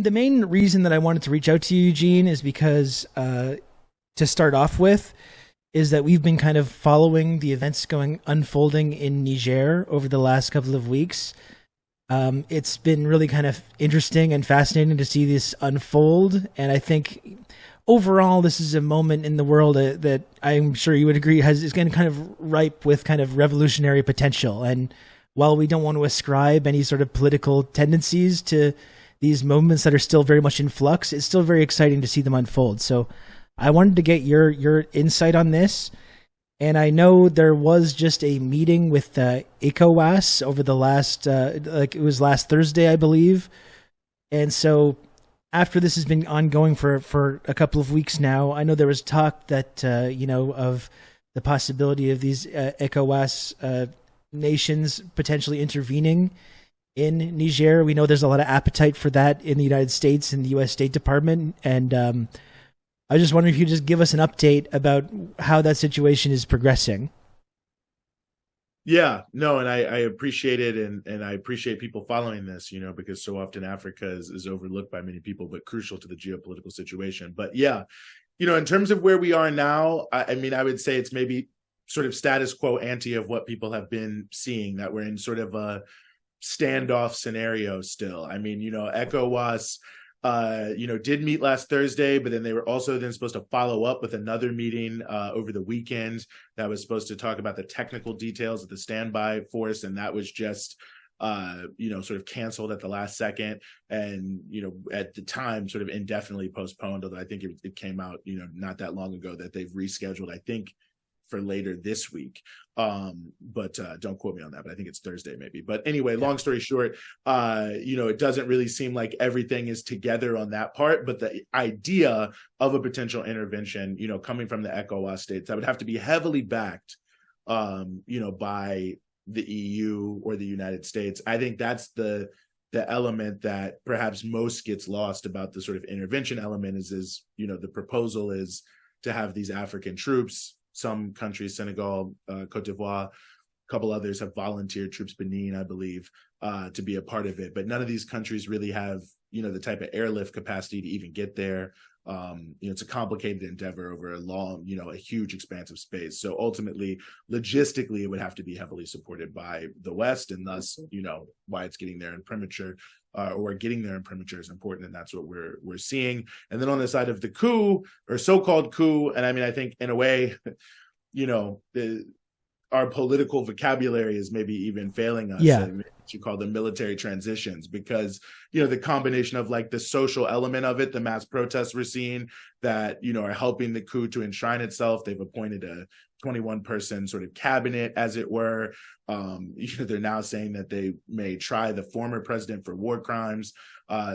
the main reason that I wanted to reach out to you, Eugene, is because to start off with, is that we've been kind of following the events unfolding in Niger over the last couple of weeks. It's been really kind of interesting and fascinating to see this unfold, and I think overall this is a moment in the world that I'm sure you would agree is going to kind of ripe with kind of revolutionary potential. And while we don't want to ascribe any sort of political tendencies to these movements that are still very much in flux, it's still very exciting to see them unfold. So I wanted to get your insight on this. And I know there was just a meeting with ECOWAS over the last, it was last Thursday, I believe. And so after this has been ongoing for a couple of weeks now, I know there was talk that, of the possibility of these ECOWAS nations potentially intervening in Niger. We know there's a lot of appetite for that in the United States and the U.S. State Department. And I just wonder if you could just give us an update about how that situation is progressing. Yeah, no, and I appreciate it, and I appreciate people following this, because so often Africa is overlooked by many people, but crucial to the geopolitical situation. But yeah, in terms of where we are now, I mean, I would say it's maybe sort of status quo ante of what people have been seeing, that we're in sort of a standoff scenario still. I mean, ECOWAS did meet last Thursday, but then they were also then supposed to follow up with another meeting over the weekend that was supposed to talk about the technical details of the standby force, and that was just sort of canceled at the last second, and at the time sort of indefinitely postponed. Although I think it came out not that long ago that they've rescheduled, I think, for later this week. But don't quote me on that, but I think it's Thursday maybe. But anyway, long story short, it doesn't really seem like everything is together on that part, but the idea of a potential intervention, coming from the ECOWAS states, that would have to be heavily backed, by the EU or the United States. I think that's the element that perhaps most gets lost about the sort of intervention element is the proposal is to have these African troops. Some countries, Senegal, Cote d'Ivoire, a couple others have volunteered troops, Benin, I believe, to be a part of it. But none of these countries really have, the type of airlift capacity to even get there. It's a complicated endeavor over a long, a huge expanse of space. So ultimately, logistically, it would have to be heavily supported by the West, and thus, why it's getting there in premature. Or getting there in premature is important, and that's what we're seeing. And then on the side of the coup, or so-called coup, and I mean, I think in a way, our political vocabulary is maybe even failing us. Yeah. You call them military transitions, because the combination of like the social element of it, the mass protests we're seeing that are helping the coup to enshrine itself. They've appointed a 21-person sort of cabinet, as it were. They're now saying that they may try the former president for war crimes.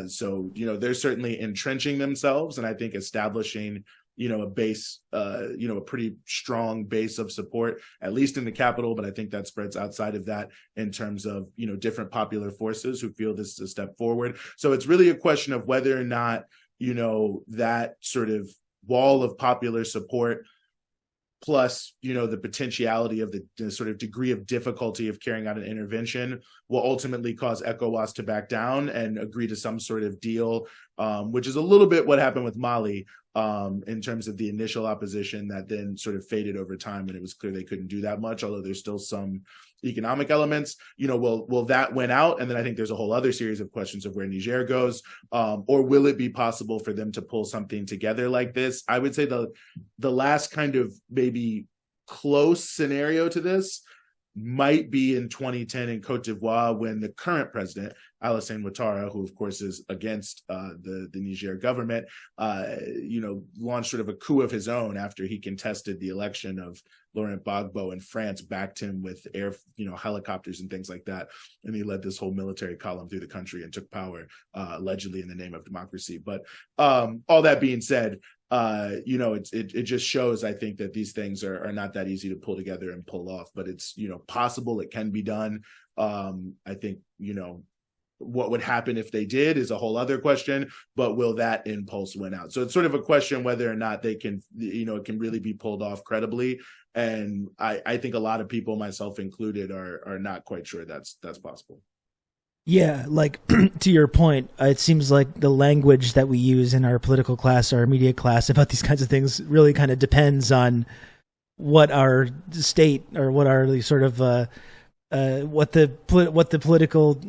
So they're certainly entrenching themselves, and I think establishing a base, a pretty strong base of support, at least in the capital, but I think that spreads outside of that in terms of, different popular forces who feel this is a step forward. So it's really a question of whether or not, that sort of wall of popular support plus, the potentiality of the sort of degree of difficulty of carrying out an intervention will ultimately cause ECOWAS to back down and agree to some sort of deal, which is a little bit what happened with Mali, in terms of the initial opposition that then sort of faded over time, and it was clear they couldn't do that much, although there's still some economic elements. Will that win out? And then I think there's a whole other series of questions of where Niger goes, or will it be possible for them to pull something together like this? I would say the last kind of maybe close scenario to this might be in 2010 in Cote d'Ivoire, when the current president, Alassane Ouattara, who of course is against the Niger government, launched sort of a coup of his own after he contested the election of Laurent Gbagbo, and France backed him with helicopters and things like that. And he led this whole military column through the country and took power, allegedly in the name of democracy. But all that being said, it just shows, I think, that these things are not that easy to pull together and pull off, but it's, possible, it can be done. I think, what would happen if they did is a whole other question, but will that impulse win out? So it's sort of a question whether or not they can, it can really be pulled off credibly. And I think a lot of people, myself included, are not quite sure that's possible. Yeah, like to your point, it seems like the language that we use in our political class or our media class about these kinds of things really kind of depends on what our state or what our sort of what the political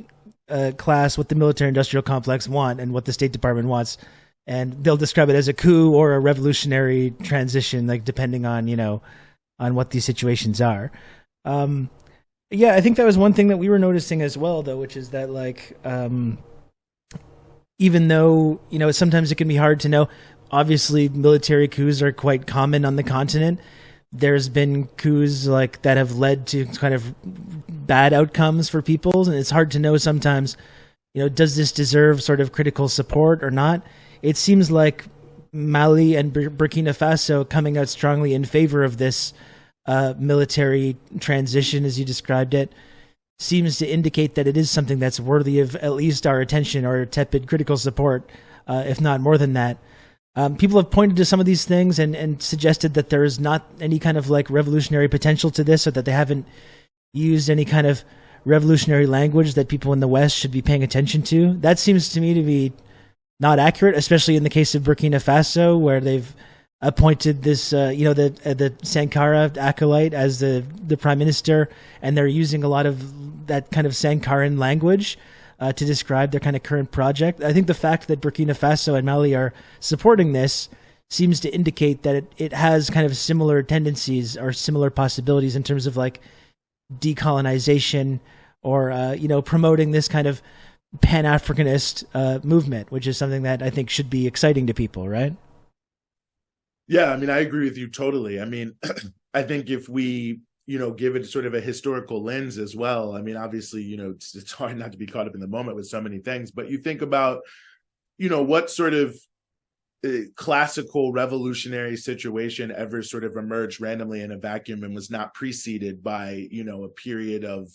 class, what the military industrial complex want, and what the State Department wants, and they'll describe it as a coup or a revolutionary transition, like depending on on what these situations are. Um, yeah, I think that was one thing that we were noticing as well, though, which is that like even though sometimes it can be hard to know. Obviously, military coups are quite common on the continent. There's been coups like that have led to kind of bad outcomes for people, and it's hard to know sometimes. Does this deserve sort of critical support or not? It seems like Mali and Burkina Faso coming out strongly in favor of this military transition, as you described it, seems to indicate that it is something that's worthy of at least our attention or tepid critical support, if not more than that. People have pointed to some of these things and suggested that there is not any kind of like revolutionary potential to this, or that they haven't used any kind of revolutionary language that people in the West should be paying attention to. That seems to me to be not accurate, especially in the case of Burkina Faso, where they've appointed this, the Sankara acolyte as the prime minister, and they're using a lot of that kind of Sankaran language to describe their kind of current project. I think the fact that Burkina Faso and Mali are supporting this seems to indicate that it has kind of similar tendencies or similar possibilities in terms of like decolonization or promoting this kind of pan-Africanist movement, which is something that I think should be exciting to people, right? Yeah, I mean, I agree with you totally. I mean, I think if we, give it sort of a historical lens as well. I mean, obviously, it's hard not to be caught up in the moment with so many things, but you think about, what sort of classical revolutionary situation ever sort of emerged randomly in a vacuum and was not preceded by, a period of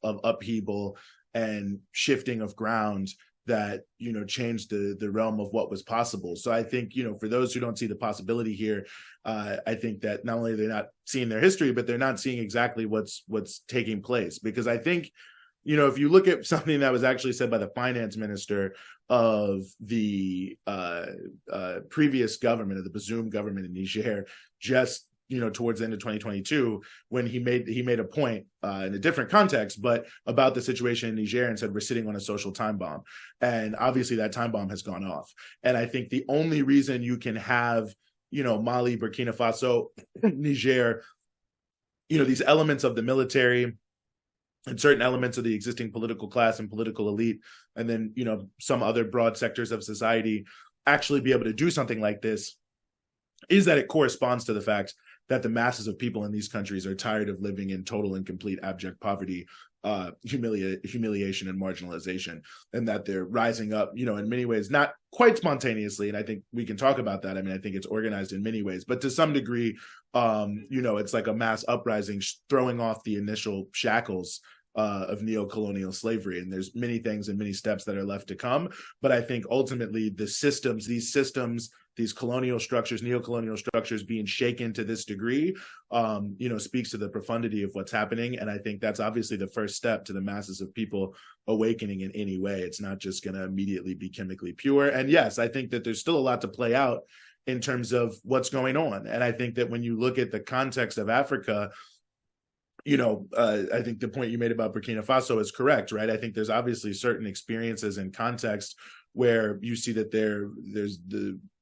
upheaval and shifting of ground that changed the realm of what was possible. So I think for those who don't see the possibility here, I think that not only are they not seeing their history, but they're not seeing exactly what's taking place. Because I think if you look at something that was actually said by the finance minister of the previous government, of the Bazoum government in Niger, just towards the end of 2022, when he made a point in a different context, but about the situation in Niger, and said we're sitting on a social time bomb. And obviously that time bomb has gone off. And I think the only reason you can have, Mali, Burkina Faso, Niger, these elements of the military and certain elements of the existing political class and political elite, and then, some other broad sectors of society actually be able to do something like this, is that it corresponds to the fact that the masses of people in these countries are tired of living in total and complete abject poverty, humiliation and marginalization, and that they're rising up, in many ways, not quite spontaneously. And I think we can talk about that. I mean, I think it's organized in many ways, but to some degree, it's like a mass uprising throwing off the initial shackles of neo-colonial slavery. And there's many things and many steps that are left to come. But I think ultimately these systems, these colonial structures, neo-colonial structures being shaken to this degree, speaks to the profundity of what's happening. And I think that's obviously the first step to the masses of people awakening in any way. It's not just going to immediately be chemically pure. And yes, I think that there's still a lot to play out in terms of what's going on. And I think that when you look at the context of Africa, I think the point you made about Burkina Faso is correct, right? I think there's obviously certain experiences and context where you see that there's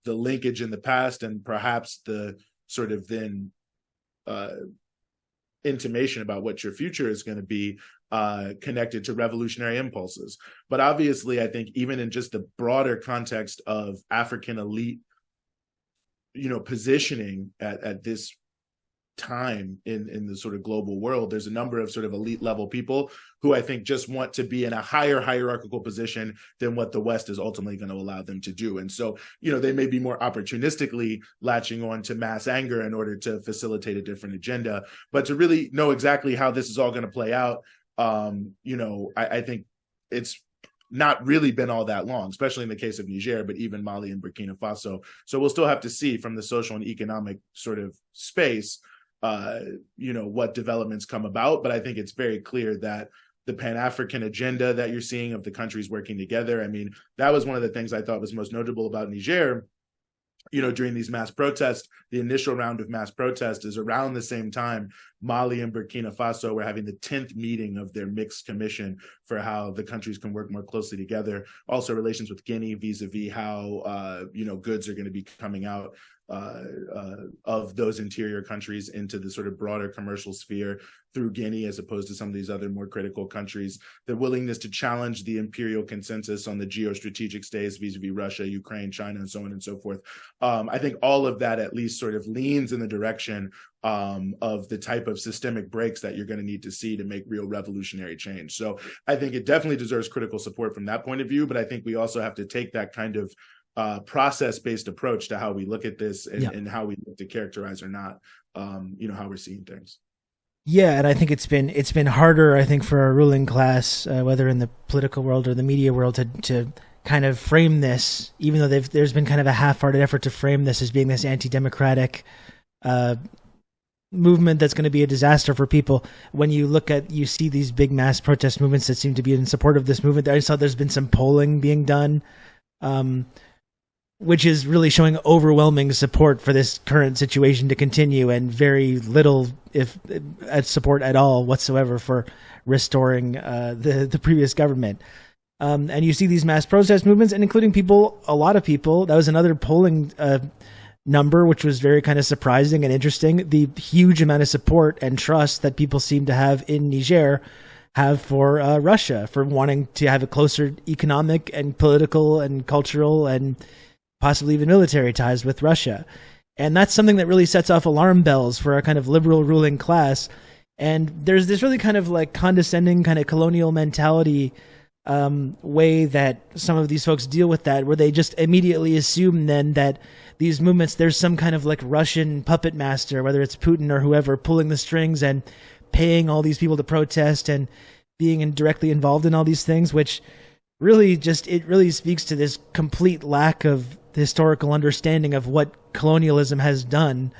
the linkage in the past, and perhaps the sort of then intimation about what your future is going to be connected to revolutionary impulses. But obviously, I think even in just the broader context of African elite, positioning at this time in the sort of global world, there's a number of sort of elite level people who I think just want to be in a higher hierarchical position than what the West is ultimately going to allow them to do. And so, they may be more opportunistically latching on to mass anger in order to facilitate a different agenda. But to really know exactly how this is all going to play out, I think it's not really been all that long, especially in the case of Niger, but even Mali and Burkina Faso. So we'll still have to see from the social and economic sort of space, what developments come about. But I think it's very clear that, the Pan-African agenda that you're seeing of the countries working together. I mean, that was one of the things I thought was most notable about Niger. During these mass protests, the initial round of mass protests is around the same time Mali and Burkina Faso were having the 10th meeting of their mixed commission for how the countries can work more closely together. Also relations with Guinea vis-a-vis how, goods are going to be coming out of those interior countries into the sort of broader commercial sphere through Guinea, as opposed to some of these other more critical countries. The willingness to challenge the imperial consensus on the geostrategic states vis-a-vis Russia, Ukraine, China, and so on and so forth. I think all of that at least sort of leans in the direction of the type of systemic breaks that you're going to need to see to make real revolutionary change. So I think it definitely deserves critical support from that point of view, but I think we also have to take that kind of process-based approach to how we look at this and how we look to characterize or not, how we're seeing things. Yeah, and I think it's been harder, I think, for our ruling class, whether in the political world or the media world, to kind of frame this, even though there's been kind of a half-hearted effort to frame this as being this anti-democratic movement that's going to be a disaster for people. When you see these big mass protest movements that seem to be in support of this movement, I saw there's been some polling being done, which is really showing overwhelming support for this current situation to continue, and very little, if support at all whatsoever, for restoring the previous government. And you see these mass protest movements, and including a lot of people. That was another polling number, which was very kind of surprising and interesting. The huge amount of support and trust that people seem to have in Niger have for Russia, for wanting to have a closer economic and political and cultural and possibly even military ties with Russia. And that's something that really sets off alarm bells for our kind of liberal ruling class. And there's this really kind of like condescending kind of colonial mentality way that some of these folks deal with that, where they just immediately assume then that these movements, there's some kind of like Russian puppet master, whether it's Putin or whoever, pulling the strings and paying all these people to protest and being directly involved in all these things, which really speaks to this complete lack of historical understanding of what colonialism has done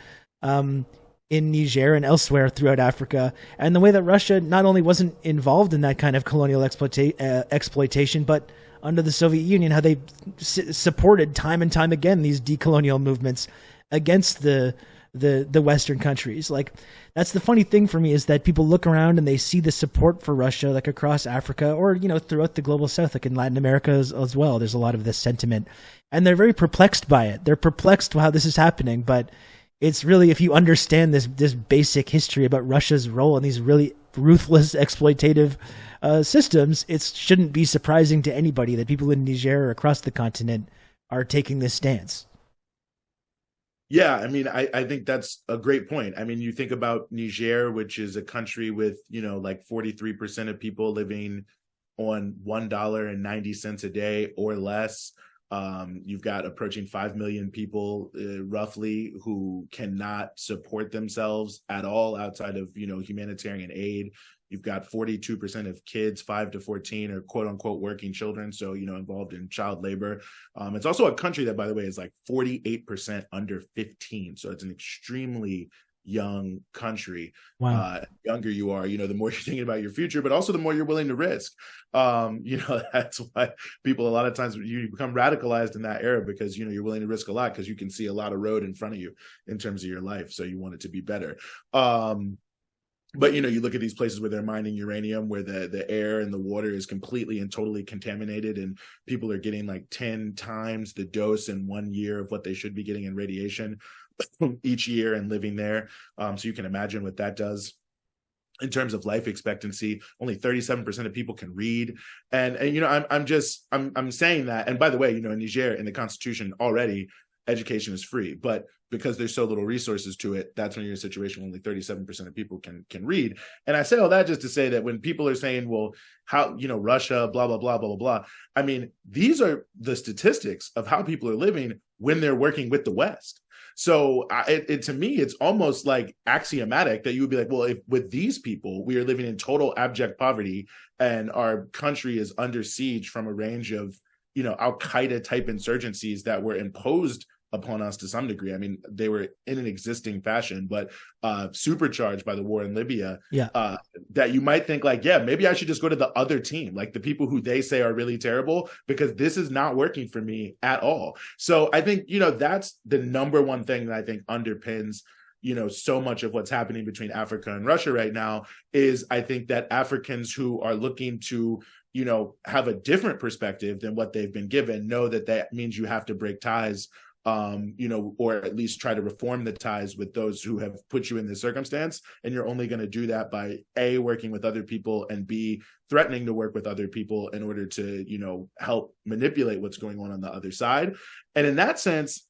in Niger and elsewhere throughout Africa, and the way that Russia not only wasn't involved in that kind of colonial exploitation, but under the Soviet Union, how they supported time and time again these decolonial movements against the Western countries. Like, that's the funny thing for me, is that people look around and they see the support for Russia, like across Africa or, throughout the global South, like in Latin America as well. There's a lot of this sentiment, and they're very perplexed by it. They're perplexed how this is happening, but it's really, if you understand this basic history about Russia's role in these really ruthless, exploitative systems, it shouldn't be surprising to anybody that people in Niger or across the continent are taking this stance. Yeah, I mean, I think that's a great point. I mean, you think about Niger, which is a country with, like 43% of people living on $1.90 a day or less. You've got approaching 5 million people, roughly, who cannot support themselves at all outside of, humanitarian aid. You've got 42% of kids 5 to 14 are quote unquote working children. So, involved in child labor. It's also a country that, by the way, is like 48% under 15. So it's an extremely young country. Wow. Younger you are, the more you're thinking about your future, but also the more you're willing to risk. That's why people, a lot of times, you become radicalized in that era, because you're willing to risk a lot, because you can see a lot of road in front of you in terms of your life, so you want it to be better. But you look at these places where they're mining uranium, where the air and the water is completely and totally contaminated, and people are getting like 10 times the dose in 1 year of what they should be getting in radiation each year, and living there. So you can imagine what that does in terms of life expectancy. Only 37% of people can read. And I'm saying that. And by the way, in Niger, in the constitution already, education is free, but because there's so little resources to it, that's when you're in a situation where only 37% of people can read. And I say all that just to say that when people are saying, well, how, Russia, blah, blah, blah, blah, blah, blah. I mean, these are the statistics of how people are living when they're working with the West. So to me, it's almost like axiomatic that you would be like, well, if with these people, we are living in total abject poverty, and our country is under siege from a range of, Al-Qaeda type insurgencies that were imposed upon us to some degree. I mean, they were in an existing fashion, but supercharged by the war in Libya. That you might think like, yeah, maybe I should just go to the other team, like the people who they say are really terrible, because this is not working for me at all. So I think, that's the number one thing that I think underpins so much of what's happening between Africa and Russia right now is I think that Africans who are looking to, have a different perspective than what they've been given know that means you have to break ties, or at least try to reform the ties with those who have put you in this circumstance. And you're only going to do that by A, working with other people, and B, threatening to work with other people in order to, help manipulate what's going on the other side. And in that sense,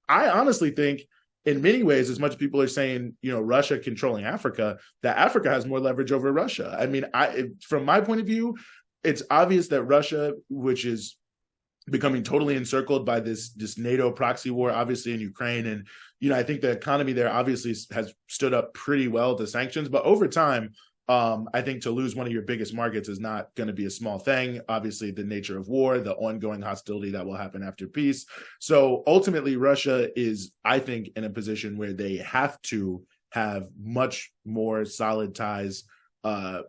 I honestly think in many ways, as much as people are saying, Russia controlling Africa, that Africa has more leverage over Russia. I mean, from my point of view, it's obvious that Russia, which is becoming totally encircled by this NATO proxy war, obviously in Ukraine. And, I think the economy there obviously has stood up pretty well to sanctions, but over time, I think to lose one of your biggest markets is not going to be a small thing. Obviously, the nature of war, the ongoing hostility that will happen after peace. So ultimately, Russia is, I think, in a position where they have to have much more solid ties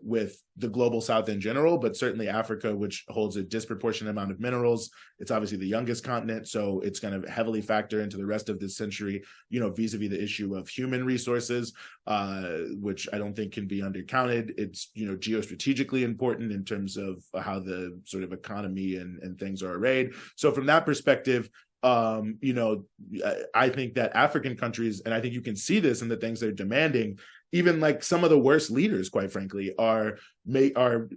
with the global South in general, but certainly Africa, which holds a disproportionate amount of minerals. It's obviously the youngest continent, so it's going to heavily factor into the rest of this century, vis-a-vis the issue of human resources, which I don't think can be undercounted. It's, geostrategically important in terms of how the sort of economy and things are arrayed. So from that perspective, I think that African countries, and I think you can see this in the things they're demanding, even like some of the worst leaders, quite frankly, are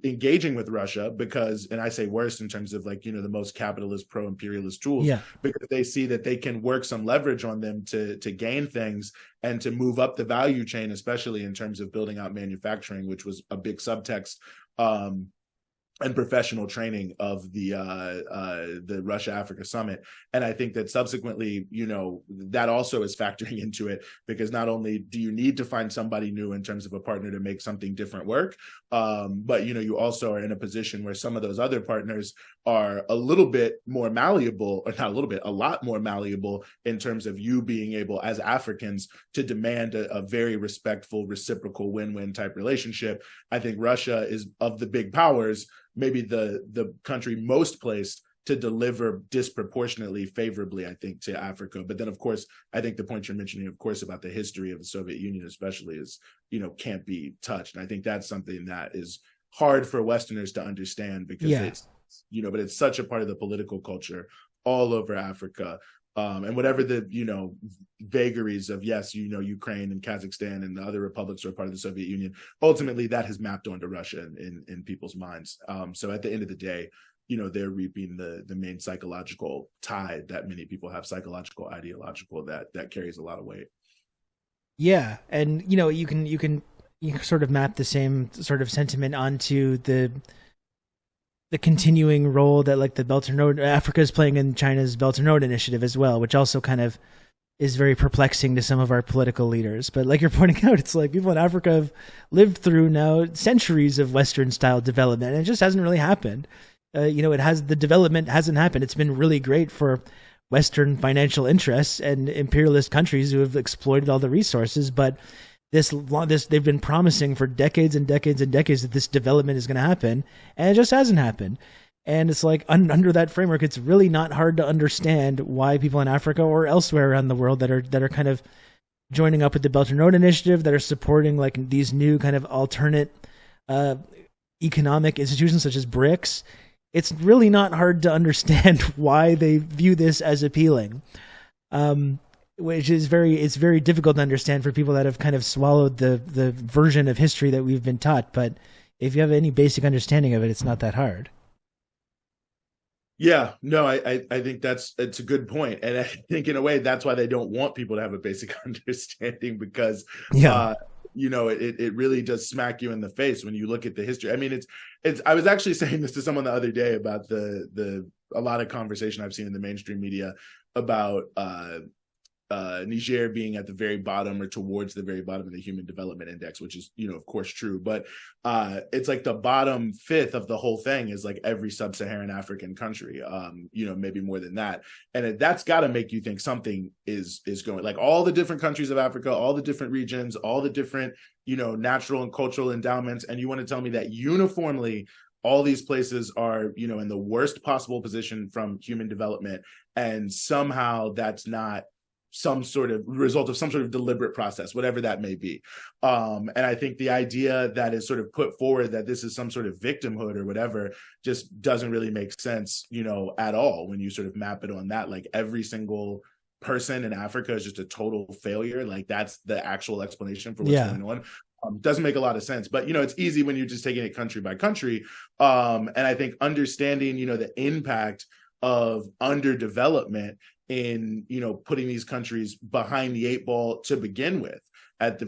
engaging with Russia because, and I say worst in terms of like, the most capitalist, pro-imperialist tools, because they see that they can work some leverage on them to gain things and to move up the value chain, especially in terms of building out manufacturing, which was a big subtext and professional training of the Russia-Africa summit. And I think that subsequently, that also is factoring into it, because not only do you need to find somebody new in terms of a partner to make something different work, but, you also are in a position where some of those other partners are a little bit more malleable, or not a little bit, a lot more malleable in terms of you being able as Africans to demand a very respectful, reciprocal win-win type relationship. I think Russia is, of the big powers, maybe the country most placed to deliver disproportionately favorably, I think, to Africa. But then, of course, I think the point you're mentioning, of course, about the history of the Soviet Union, especially, is, can't be touched. And I think that's something that is hard for Westerners to understand, because it's, but it's such a part of the political culture all over Africa. And whatever the, vagaries of, yes, Ukraine and Kazakhstan and the other republics are part of the Soviet Union, ultimately that has mapped onto Russia in people's minds. So at the end of the day, they're reaping the main psychological tide that many people have, psychological, ideological, that carries a lot of weight. Yeah. And, you can sort of map the same sort of sentiment onto the continuing role that like the Belt and Road Africa is playing in China's Belt and Road Initiative as well, which also kind of is very perplexing to some of our political leaders. But like you're pointing out, it's like people in Africa have lived through now centuries of Western style development, and it just hasn't really happened. The development hasn't happened. It's been really great for Western financial interests and imperialist countries who have exploited all the resources, but they've been promising for decades and decades and decades that this development is going to happen, and it just hasn't happened. And it's like under that framework, it's really not hard to understand why people in Africa or elsewhere around the world that are kind of joining up with the Belt and Road Initiative, that are supporting like these new kind of alternate economic institutions such as BRICS. It's really not hard to understand why they view this as appealing. Which is very difficult to understand for people that have kind of swallowed the version of history that we've been taught. But if you have any basic understanding of it, it's not that hard. Yeah, no, I think it's a good point. And I think in a way, that's why they don't want people to have a basic understanding, because, it really does smack you in the face when you look at the history. I mean, I was actually saying this to someone the other day about a lot of conversation I've seen in the mainstream media about, Niger being at the very bottom or towards the very bottom of the Human Development Index, which is, of course true. But it's like the bottom fifth of the whole thing is like every sub-Saharan African country, maybe more than that. And that's got to make you think something is going, like all the different countries of Africa, all the different regions, all the different, natural and cultural endowments. And you want to tell me that uniformly, all these places are, in the worst possible position from human development. And somehow that's not some sort of result of some sort of deliberate process, whatever that may be. And I think the idea that is sort of put forward that this is some sort of victimhood or whatever just doesn't really make sense, at all when you sort of map it on that. Like every single person in Africa is just a total failure. Like that's the actual explanation for what's going on. Doesn't make a lot of sense, but it's easy when you're just taking it country by country. And I think understanding, the impact of underdevelopment in, putting these countries behind the eight ball to begin with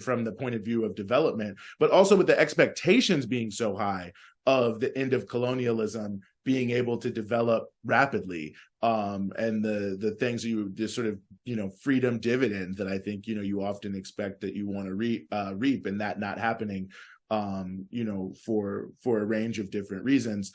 from the point of view of development, but also with the expectations being so high of the end of colonialism being able to develop rapidly, and the things you just sort of, freedom dividend that I think, you often expect that you want to reap, and that not happening, for a range of different reasons.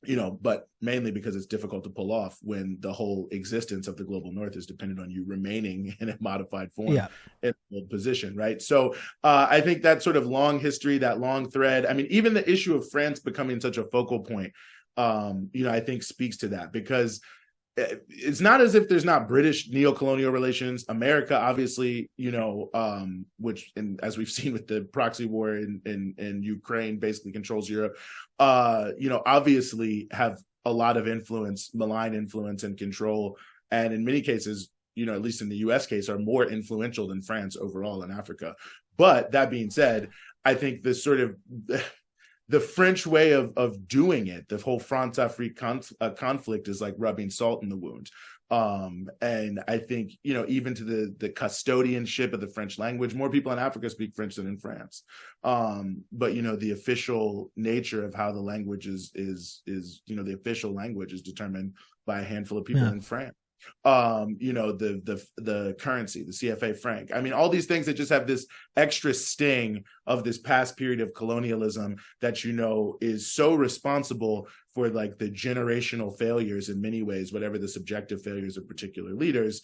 But mainly because it's difficult to pull off when the whole existence of the global north is dependent on you remaining in a modified form in a position, right? So I think that sort of long history, that long thread, I mean, even the issue of France becoming such a focal point, I think speaks to that, because it's not as if there's not British neocolonial relations. America, obviously, which, and as we've seen with the proxy war in Ukraine, basically controls Europe, obviously have a lot of influence, malign influence and control. And in many cases, at least in the US case, are more influential than France overall in Africa. But that being said, I think this sort of the French way of doing it, the whole France-Afrique conflict is like rubbing salt in the wound. And I think, even to the custodianship of the French language, more people in Africa speak French than in France. But, the official nature of how the language is the official language is determined by a handful of people in France. The currency, the CFA franc. I mean, all these things that just have this extra sting of this past period of colonialism that, is so responsible for like the generational failures in many ways, whatever the subjective failures of particular leaders,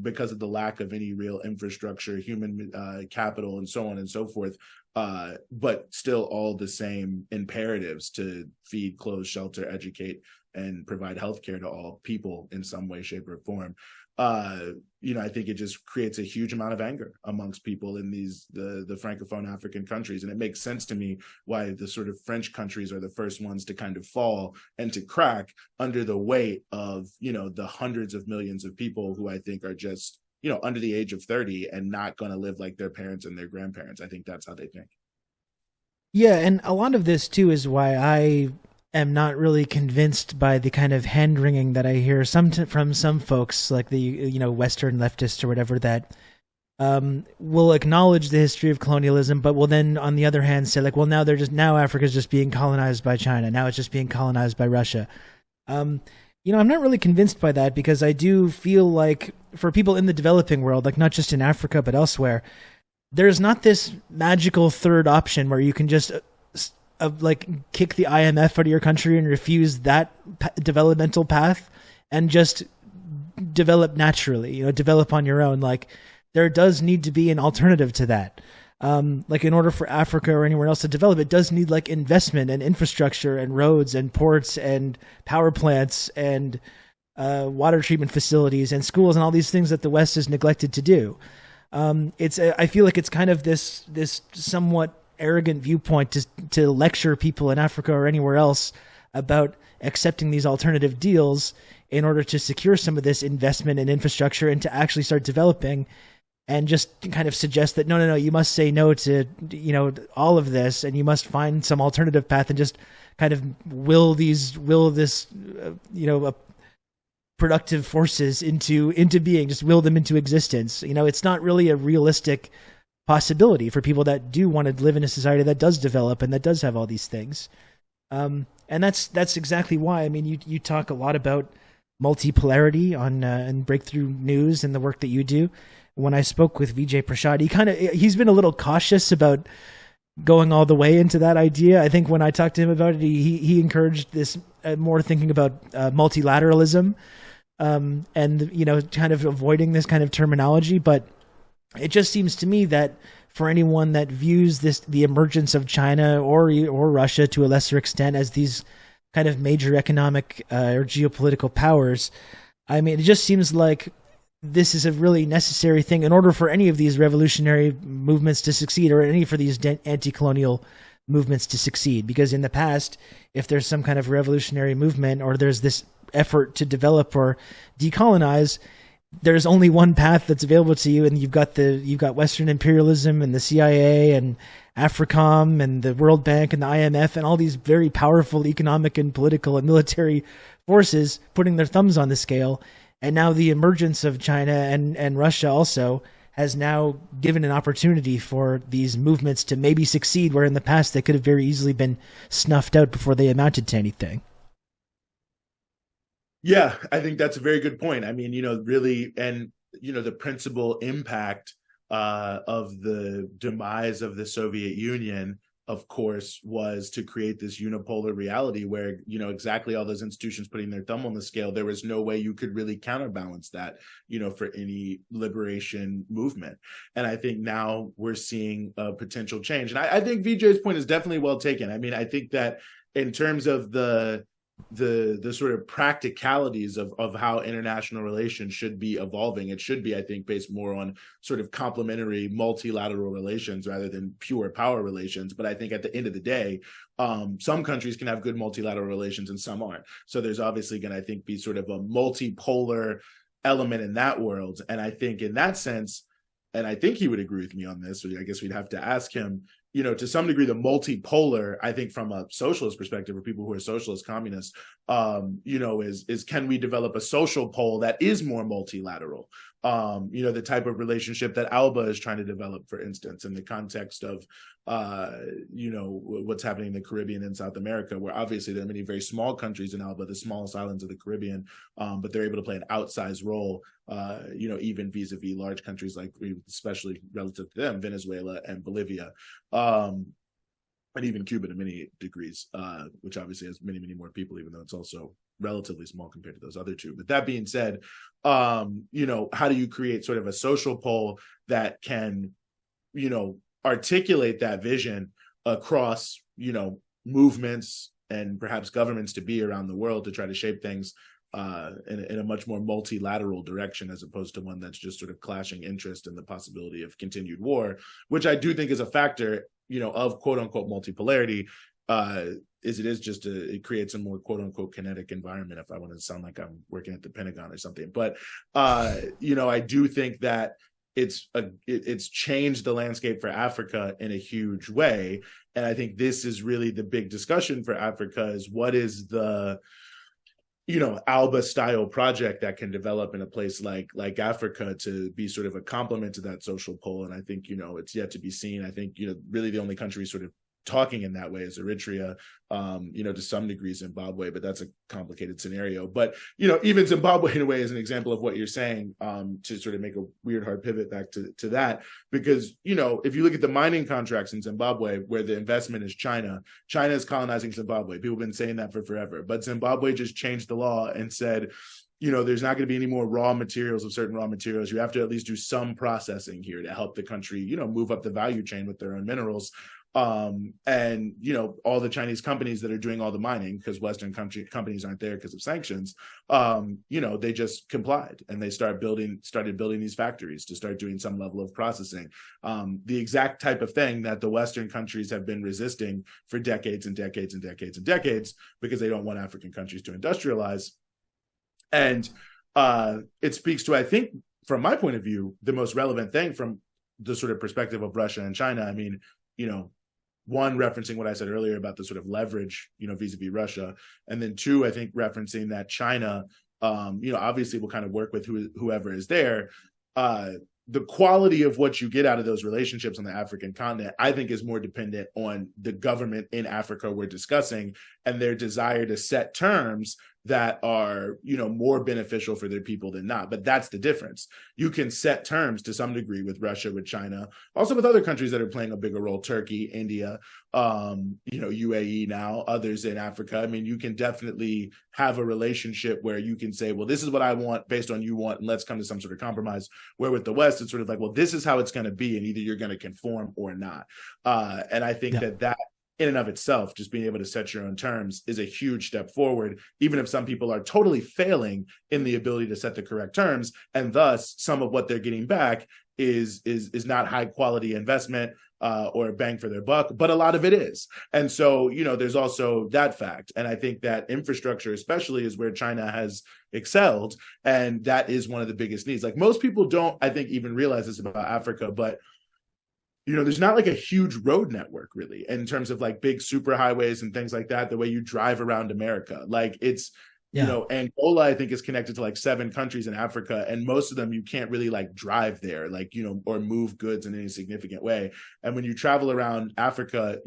because of the lack of any real infrastructure, human capital, and so on and so forth. But still all the same imperatives to feed, clothe, shelter, educate, and provide healthcare to all people in some way, shape, or form. I think it just creates a huge amount of anger amongst people in the Francophone African countries. And it makes sense to me why the sort of French countries are the first ones to kind of fall and to crack under the weight of, the hundreds of millions of people who I think are just, under the age of 30 and not going to live like their parents and their grandparents. I think that's how they think. Yeah. And a lot of this too is why I am not really convinced by the kind of hand-wringing that I hear from some folks, like the Western leftists or whatever, that will acknowledge the history of colonialism, but will then, on the other hand, say like, well, now Africa's just being colonized by China. Now it's just being colonized by Russia. I'm not really convinced by that, because I do feel like for people in the developing world, like not just in Africa but elsewhere, there's not this magical third option where you can just like kick the IMF out of your country and refuse that developmental path and just develop naturally, develop on your own. Like there does need to be an alternative to that. Like in order for Africa or anywhere else to develop, it does need like investment and infrastructure and roads and ports and power plants and water treatment facilities and schools and all these things that the West has neglected to do. I feel like it's kind of this somewhat arrogant viewpoint to lecture people in Africa or anywhere else about accepting these alternative deals in order to secure some of this investment and infrastructure and to actually start developing, and just kind of suggest that no, you must say no to all of this, and you must find some alternative path and just kind of will this productive forces into being, just will them into existence. It's not really a realistic possibility for people that do want to live in a society that does develop and that does have all these things. And that's exactly why, I mean, you talk a lot about multipolarity on and Breakthrough News and the work that you do. When I spoke with Vijay Prashad, he's been a little cautious about going all the way into that idea. I think when I talked to him about it, he encouraged this more thinking about multilateralism, and kind of avoiding this kind of terminology. But it just seems to me that for anyone that views the emergence of China or Russia to a lesser extent as these kind of major economic or geopolitical powers, I mean, it just seems like this is a really necessary thing in order for any of these revolutionary movements to succeed, or any for these anti-colonial movements to succeed. Because in the past, if there's some kind of revolutionary movement or there's this effort to develop or decolonize, there's only one path that's available to you, and you've got Western imperialism and the CIA and AFRICOM and the World Bank and the IMF and all these very powerful economic and political and military forces putting their thumbs on the scale. And now the emergence of China and Russia also has now given an opportunity for these movements to maybe succeed, where in the past they could have very easily been snuffed out before they amounted to anything. Yeah, I think that's a very good point. I mean, really, and, the principal impact of the demise of the Soviet Union, of course, was to create this unipolar reality where, exactly all those institutions putting their thumb on the scale, there was no way you could really counterbalance that, for any liberation movement. And I think now we're seeing a potential change. And I think Vijay's point is definitely well taken. I mean, I think that in terms of the sort of practicalities of how international relations should be evolving, it should be, I think, based more on sort of complementary multilateral relations rather than pure power relations. But I think at the end of the day, some countries can have good multilateral relations and some aren't. So there's obviously going to, I think, be sort of a multipolar element in that world. And I think in that sense, and I think he would agree with me on this, so I guess we'd have to ask him, to some degree, the multipolar, I think from a socialist perspective, or people who are socialist communists, is can we develop a social pole that is more multilateral? The type of relationship that Alba is trying to develop, for instance, in the context of, what's happening in the Caribbean and South America, where obviously there are many very small countries in Alba, the smallest islands of the Caribbean, but they're able to play an outsized role, even vis-a-vis large countries like, especially relative to them, Venezuela and Bolivia. And even Cuba to many degrees, which obviously has many, many more people, even though it's also relatively small compared to those other two. But that being said, how do you create sort of a social pole that can, articulate that vision across, movements and perhaps governments to be around the world to try to shape things in a much more multilateral direction, as opposed to one that's just sort of clashing interest and the possibility of continued war, which I do think is a factor, of quote unquote multipolarity, it creates a more quote unquote kinetic environment, if I want to sound like I'm working at the Pentagon or something. But, I do think that it's changed the landscape for Africa in a huge way. And I think this is really the big discussion for Africa, is what is the, Alba style project that can develop in a place like Africa to be sort of a complement to that social pole. And I think, it's yet to be seen. I think, really the only country sort of talking in that way is Eritrea, to some degree Zimbabwe, but that's a complicated scenario. But, even Zimbabwe in a way is an example of what you're saying, to sort of make a weird hard pivot back to that, because, if you look at the mining contracts in Zimbabwe, where the investment is China is colonizing Zimbabwe. People have been saying that for forever, but Zimbabwe just changed the law and said, there's not going to be any more raw materials of certain raw materials. You have to at least do some processing here to help the country, move up the value chain with their own minerals. And all the Chinese companies that are doing all the mining, because Western companies aren't there because of sanctions, they just complied and they started building these factories to start doing some level of processing, the exact type of thing that the Western countries have been resisting for decades and decades and decades and decades, because they don't want African countries to industrialize. And it speaks to, I think, from my point of view, the most relevant thing from the sort of perspective of Russia and China. I mean, one, referencing what I said earlier about the sort of leverage, vis-a-vis Russia. And then two, I think referencing that China, obviously will kind of work with whoever is there. The quality of what you get out of those relationships on the African continent, I think, is more dependent on the government in Africa we're discussing and their desire to set terms that are, more beneficial for their people than not. But that's the difference. You can set terms to some degree with Russia, with China, also with other countries that are playing a bigger role, Turkey, India, UAE now, others in Africa. I mean, you can definitely have a relationship where you can say, well, this is what I want based on you want, and let's come to some sort of compromise. Where with the West, it's sort of like, well, this is how it's going to be, and either you're going to conform or not. And I think that in and of itself, just being able to set your own terms is a huge step forward, even if some people are totally failing in the ability to set the correct terms, and thus some of what they're getting back is not high quality investment or bang for their buck, but a lot of it is. And so, there's also that fact. And I think that infrastructure especially is where China has excelled, and that is one of the biggest needs. Like, most people don't, I think, even realize this about Africa, but there's not like a huge road network really in terms of like big super highways and things like that, the way you drive around America. Like, it's, Angola, I think, is connected to like 7 countries in Africa, and most of them you can't really like drive there, like, or move goods in any significant way. And when you travel around Africa,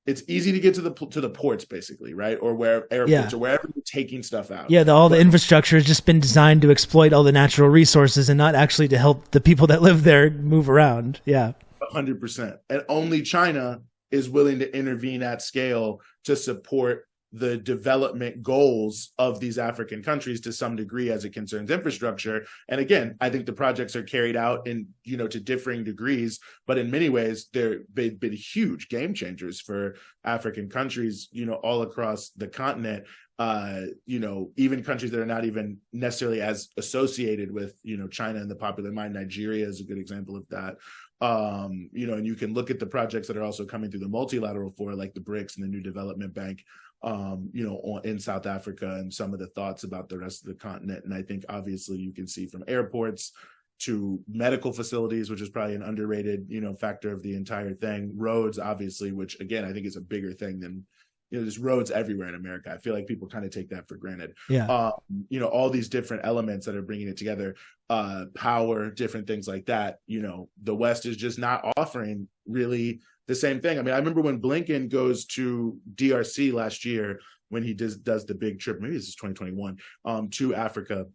it's easy to get to the ports, basically, right? Or where airports or wherever you're taking stuff out. Yeah, all the infrastructure has just been designed to exploit all the natural resources and not actually to help the people that live there move around. Yeah. 100%. And only China is willing to intervene at scale to support the development goals of these African countries to some degree as it concerns infrastructure. And again, I think the projects are carried out in, to differing degrees, but in many ways, they've been huge game changers for African countries, all across the continent. Even countries that are not even necessarily as associated with, China in the popular mind. Nigeria is a good example of that. And you can look at the projects that are also coming through the multilateral fora, like the BRICS and the New Development Bank, in South Africa, and some of the thoughts about the rest of the continent. And I think obviously you can see from airports to medical facilities, which is probably an underrated, factor of the entire thing. Roads, obviously, which again, I think is a bigger thing than, there's roads everywhere in America. I feel like people kind of take that for granted. Yeah. All these different elements that are bringing it together, power, different things like that. The West is just not offering really the same thing. I mean, I remember when Blinken goes to DRC last year, when he does the big trip, maybe this is 2021, to Africa.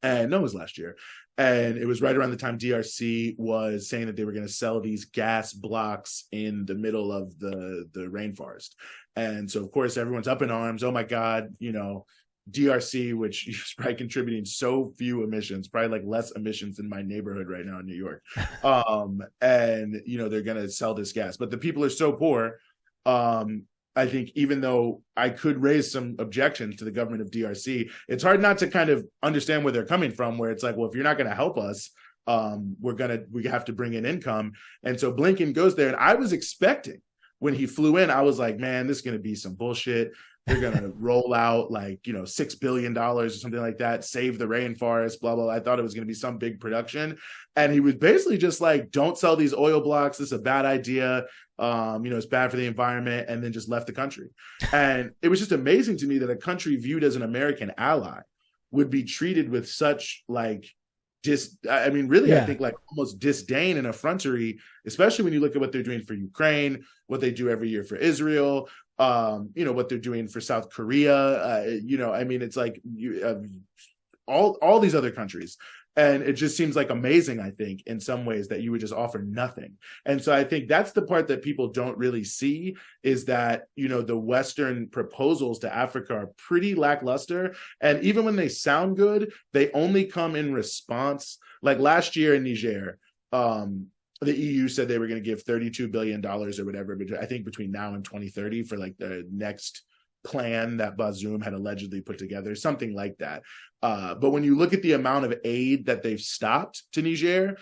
And no, it was last year. And it was right around the time DRC was saying that they were going to sell these gas blocks in the middle of the rainforest. And so, of course, everyone's up in arms. Oh, my God, DRC, which is probably contributing so few emissions, probably like less emissions in my neighborhood right now in New York. And, they're going to sell this gas. But the people are so poor. I think even though I could raise some objections to the government of DRC, it's hard not to kind of understand where they're coming from, where it's like, well, if you're not going to help us, we have to bring in income. And so Blinken goes there, and I was expecting, when he flew in, I was like, man, this is going to be some bullshit. They're going to roll out like, $6 billion or something like that, save the rainforest, blah, blah, blah. I thought it was going to be some big production. And he was basically just like, don't sell these oil blocks. This is a bad idea. It's bad for the environment, and then just left the country. And it was just amazing to me that a country viewed as an American ally would be treated with such like, I think like almost disdain and effrontery, especially when you look at what they're doing for Ukraine, what they do every year for Israel, what they're doing for South Korea. It's like all these other countries. And it just seems like amazing, I think, in some ways, that you would just offer nothing. And so I think that's the part that people don't really see, is that, the Western proposals to Africa are pretty lackluster. And even when they sound good, they only come in response. Like last year in Niger, the EU said they were going to give $32 billion or whatever, I think between now and 2030 for like the next plan that Bazoum had allegedly put together, something like that. But when you look at the amount of aid that they've stopped to Niger,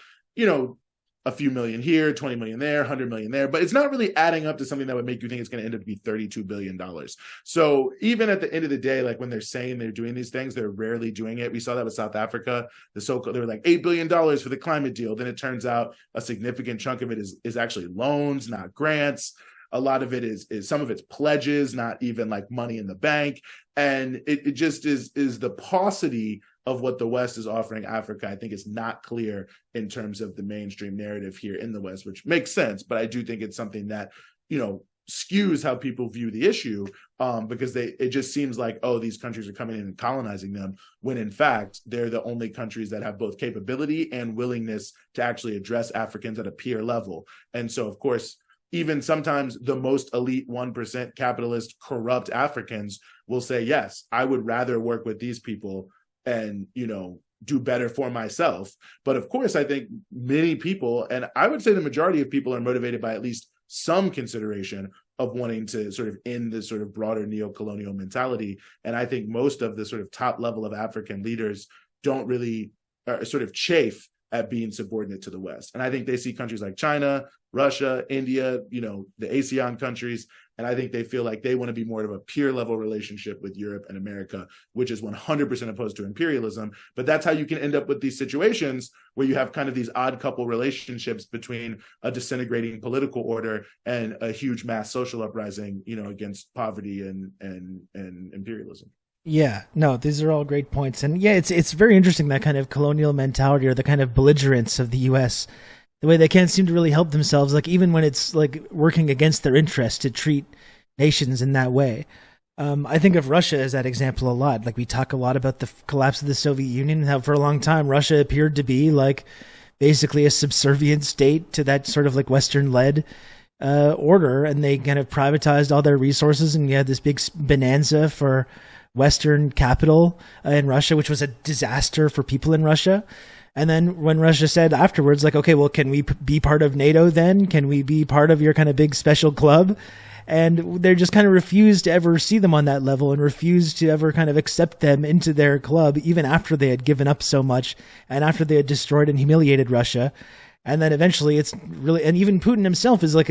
a few million here, 20 million there, 100 million there, but it's not really adding up to something that would make you think it's going to end up to be $32 billion. So even at the end of the day, like when they're saying they're doing these things, they're rarely doing it. We saw that with South Africa, they were like $8 billion for the climate deal. Then it turns out a significant chunk of it is actually loans, not grants. A lot of it is some of it's pledges, not even like money in the bank. And it just is the paucity of what the West is offering Africa, I think, is not clear in terms of the mainstream narrative here in the West, which makes sense. But I do think it's something that, skews how people view the issue, because it just seems like, oh, these countries are coming in and colonizing them, when in fact they're the only countries that have both capability and willingness to actually address Africans at a peer level. And so, of course, even sometimes the most elite 1% capitalist corrupt Africans will say, yes, I would rather work with these people and, do better for myself. But of course, I think many people, and I would say the majority of people, are motivated by at least some consideration of wanting to sort of end this sort of broader neo-colonial mentality. And I think most of the sort of top level of African leaders don't really sort of chafe at being subordinate to the West. And I think they see countries like China, Russia, India, the ASEAN countries, and I think they feel like they want to be more of a peer level relationship with Europe and America, which is 100% opposed to imperialism. But that's how you can end up with these situations where you have kind of these odd couple relationships between a disintegrating political order and a huge mass social uprising, against poverty and imperialism. Yeah, no, these are all great points. And yeah, it's very interesting, that kind of colonial mentality, or the kind of belligerence of the US, the way they can't seem to really help themselves, like even when it's like working against their interest to treat nations in that way. I think of Russia as that example a lot. Like we talk a lot about the collapse of the Soviet Union, and how for a long time Russia appeared to be like basically a subservient state to that sort of like Western-led order, and they kind of privatized all their resources, and you had this big bonanza for Western capital in Russia, which was a disaster for people in Russia. And then when Russia said afterwards, like, okay, well, can we be part of NATO then? Can we be part of your kind of big special club? And they just kind of refused to ever see them on that level, and refused to ever kind of accept them into their club, even after they had given up so much, and after they had destroyed and humiliated Russia. And then eventually it's really, and even Putin himself is like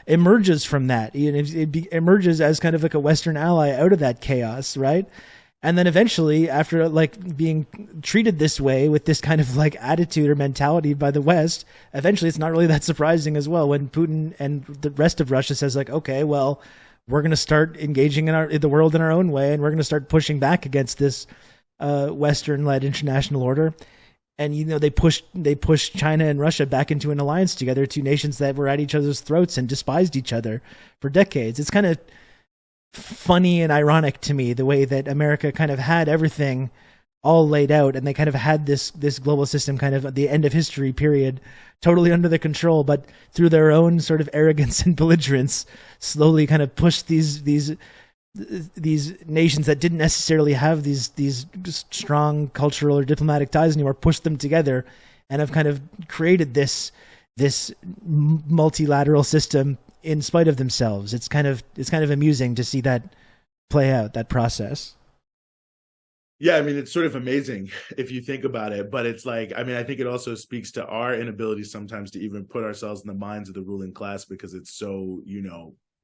emerges from that. It emerges as kind of like a Western ally out of that chaos, right? And then eventually, after like being treated this way, with this kind of like attitude or mentality by the West, eventually it's not really that surprising as well when Putin and the rest of Russia says like, okay, well, we're going to start engaging in the world in our own way, and we're going to start pushing back against this Western-led international order. And they pushed China and Russia back into an alliance together, two nations that were at each other's throats and despised each other for decades. It's kind of funny and ironic to me, the way that America kind of had everything all laid out, and they kind of had this global system kind of at the end of history period totally under their control, but through their own sort of arrogance and belligerence slowly kind of pushed these nations that didn't necessarily have these strong cultural or diplomatic ties anymore, pushed them together, and have kind of created this multilateral system in spite of themselves. It's kind of amusing to see that play out, that process. Yeah, I mean, it's sort of amazing if you think about it, but it's like, I mean, I think it also speaks to our inability sometimes to even put ourselves in the minds of the ruling class, because it's so,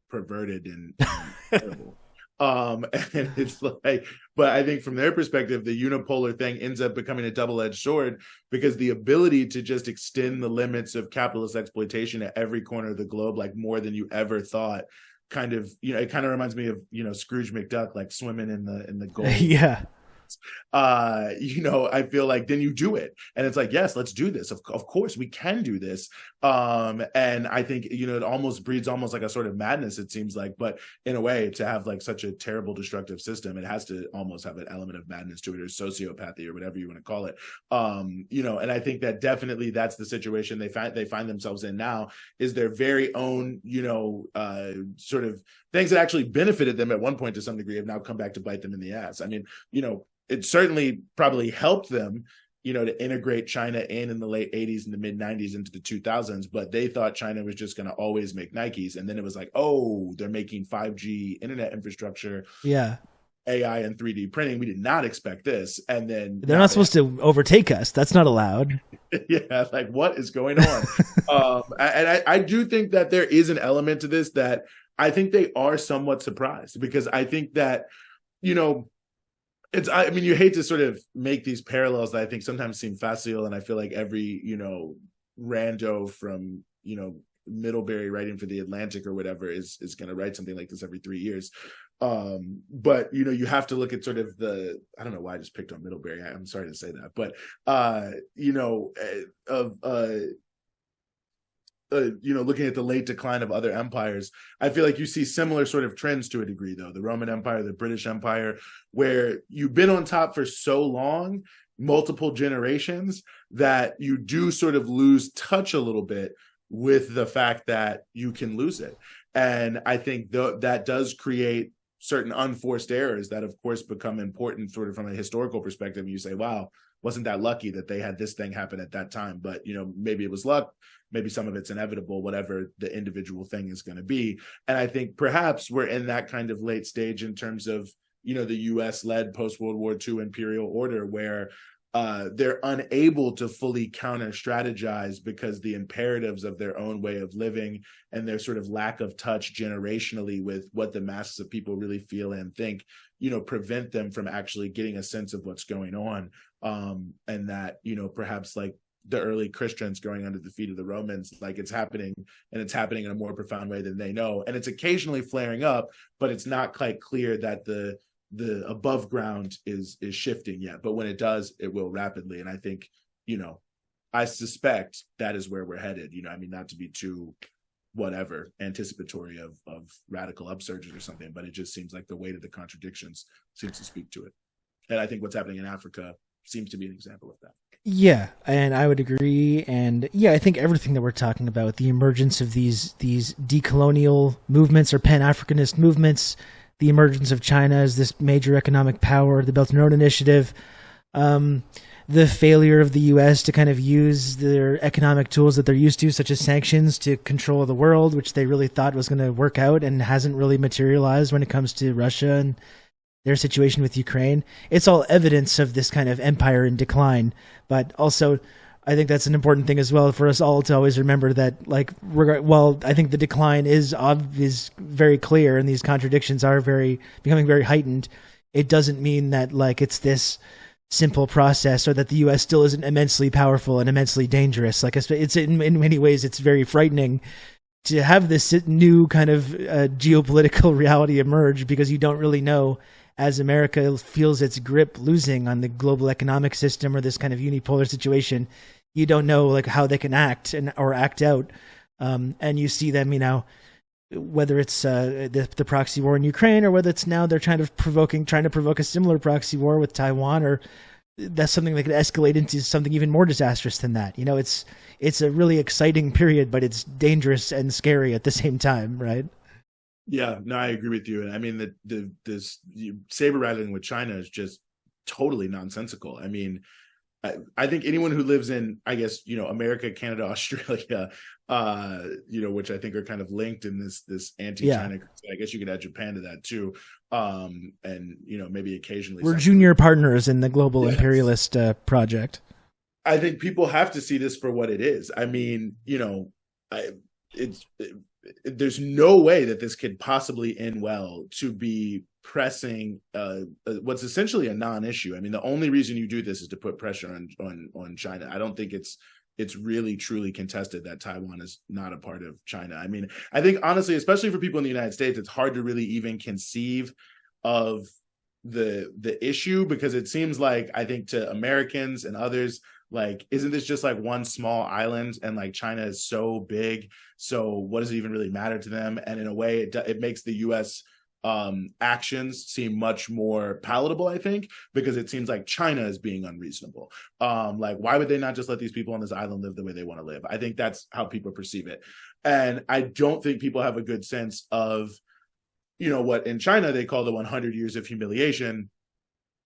perverted and terrible. And it's like, but I think from their perspective, the unipolar thing ends up becoming a double-edged sword, because the ability to just extend the limits of capitalist exploitation at every corner of the globe, like more than you ever thought, kind of, it kind of reminds me of, Scrooge McDuck, like swimming in the gold. Yeah. I feel like then you do it, and it's like, yes, let's do this. Of course we can do this. And I think, it almost breeds almost like a sort of madness, it seems like, but in a way, to have like such a terrible, destructive system, it has to almost have an element of madness to it, or sociopathy, or whatever you want to call it. And I think that definitely that's the situation they find themselves in now, is their very own, sort of things that actually benefited them at one point to some degree have now come back to bite them in the ass. I mean, it certainly probably helped them, to integrate China in the late 80s and the mid 90s into the 2000s, but they thought China was just going to always make Nikes. And then it was like, oh, they're making 5G internet infrastructure. Yeah. AI and 3D printing. We did not expect this. And then they're not supposed to overtake us. That's not allowed. Yeah. Like, what is going on? And I do think that there is an element to this that I think they are somewhat surprised, because I think that, I mean, you hate to sort of make these parallels that I think sometimes seem facile, and I feel like every, rando from, Middlebury writing for the Atlantic or whatever is going to write something like this every 3 years. But, you have to look at sort of I don't know why I just picked on Middlebury. I'm sorry to say that, but, looking at the late decline of other empires, I feel like you see similar sort of trends to a degree, though. The Roman Empire, the British Empire, where you've been on top for so long, multiple generations, that you do sort of lose touch a little bit with the fact that you can lose it. And I think that does create certain unforced errors that, of course, become important sort of from a historical perspective. You say, wow, wasn't that lucky that they had this thing happen at that time? But, maybe it was luck. Maybe some of it's inevitable, whatever the individual thing is going to be. And I think perhaps we're in that kind of late stage in terms of, the US-led post-World War II imperial order, where they're unable to fully counter-strategize because the imperatives of their own way of living and their sort of lack of touch generationally with what the masses of people really feel and think, prevent them from actually getting a sense of what's going on. And that, perhaps like the early Christians going under the feet of the Romans, like it's happening, and it's happening in a more profound way than they know. And it's occasionally flaring up, but it's not quite clear that the above ground is shifting yet. But when it does, it will rapidly. And I think, I suspect that is where we're headed. Not to be too anticipatory of radical upsurges or something, but it just seems like the weight of the contradictions seems to speak to it. And I think what's happening in Africa seems to be an example of that. Yeah, and I would agree. And I think everything that we're talking about, the emergence of these decolonial movements or pan-Africanist movements, the emergence of China as this major economic power, the Belt and Road Initiative, the failure of the U.S. to kind of use their economic tools that they're used to, such as sanctions, to control the world, which they really thought was going to work out and hasn't really materialized when it comes to Russia and their situation with Ukraine. It's all evidence of this kind of empire in decline. But also, I think that's an important thing as well for us all to always remember that, I think the decline is very clear and these contradictions are becoming very heightened. It doesn't mean that it's this simple process or that the U.S. still isn't immensely powerful and immensely dangerous. It's in many ways, it's very frightening to have this new kind of geopolitical reality emerge, because you don't really know, as America feels its grip losing on the global economic system or this kind of unipolar situation, you don't know how they can act or act out. And you see them, whether it's the proxy war in Ukraine, or whether it's now they're trying to provoke a similar proxy war with Taiwan, or that's something that could escalate into something even more disastrous than that. It's a really exciting period, but it's dangerous and scary at the same time, right? Yeah, no, I agree with you. And this saber rattling with China is just totally nonsensical. I think anyone who lives in, America, Canada, Australia, which I think are kind of linked in this anti-China. Yeah. I guess you could add Japan to that too. And maybe occasionally we're junior partners in the global imperialist project. I think people have to see this for what it is. There's no way that this could possibly end well to be pressing what's essentially a non-issue. The only reason you do this is to put pressure on China. I don't think it's really truly contested that Taiwan is not a part of China. I think honestly, especially for people in the United States, it's hard to really even conceive of the issue, because it seems like, I think to Americans and others, isn't this just one small island, and China is so big, so what does it even really matter to them? And in a way, it makes the U.S. actions seem much more palatable, I think, because it seems like China is being unreasonable. Why would they not just let these people on this island live the way they want to live? I think that's how people perceive it. And I don't think people have a good sense of, what in China they call the 100 years of humiliation,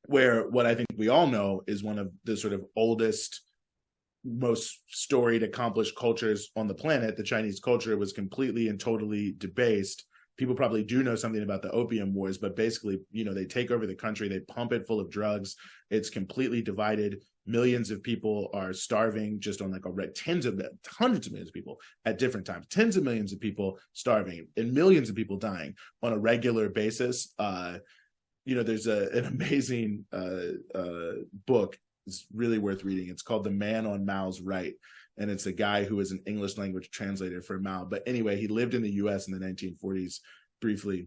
where what I think we all know is one of the sort of oldest, most storied, accomplished cultures on the planet. The Chinese culture was completely and totally debased. People probably do know something about the Opium Wars, but basically, they take over the country, they pump it full of drugs. It's completely divided. Millions of people are starving just on hundreds of millions of people at different times, tens of millions of people starving, and millions of people dying on a regular basis. There's an amazing book. It's really worth reading. It's called The Man on Mao's Right. And it's a guy who is an English language translator for Mao. But anyway, he lived in the US in the 1940s briefly.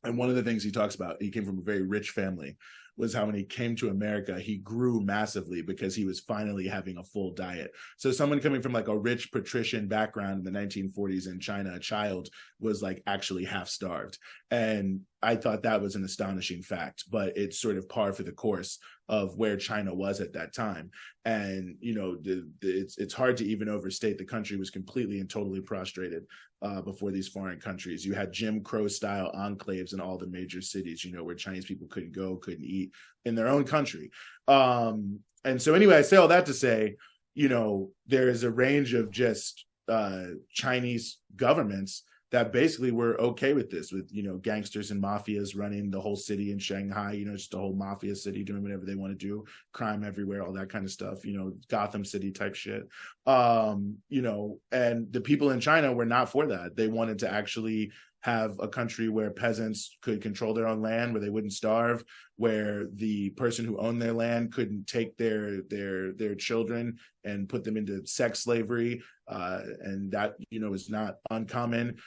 And one of the things he talks about, he came from a very rich family, was how when he came to America, he grew massively because he was finally having a full diet. So someone coming from like a rich patrician background in the 1940s in China, a child was like actually half starved. And I thought that was an astonishing fact, but it's sort of par for the course of where China was at that time. And, you know, it's hard to even overstate the country was completely and totally prostrated before these foreign countries. You had Jim Crow style enclaves in all the major cities, you know, where Chinese people couldn't go, couldn't eat in their own country. And so anyway, I say all that to say, you know, there is a range of just Chinese governments that basically were okay with this, with, you know, gangsters and mafias running the whole city in Shanghai, you know, just a whole mafia city doing whatever they want to do, crime everywhere, all that kind of stuff, you know, Gotham City type shit. You know, and the people in China were not for that. They wanted to actually have a country where peasants could control their own land, where they wouldn't starve, where the person who owned their land couldn't take their children and put them into sex slavery. And that, you know, is not uncommon.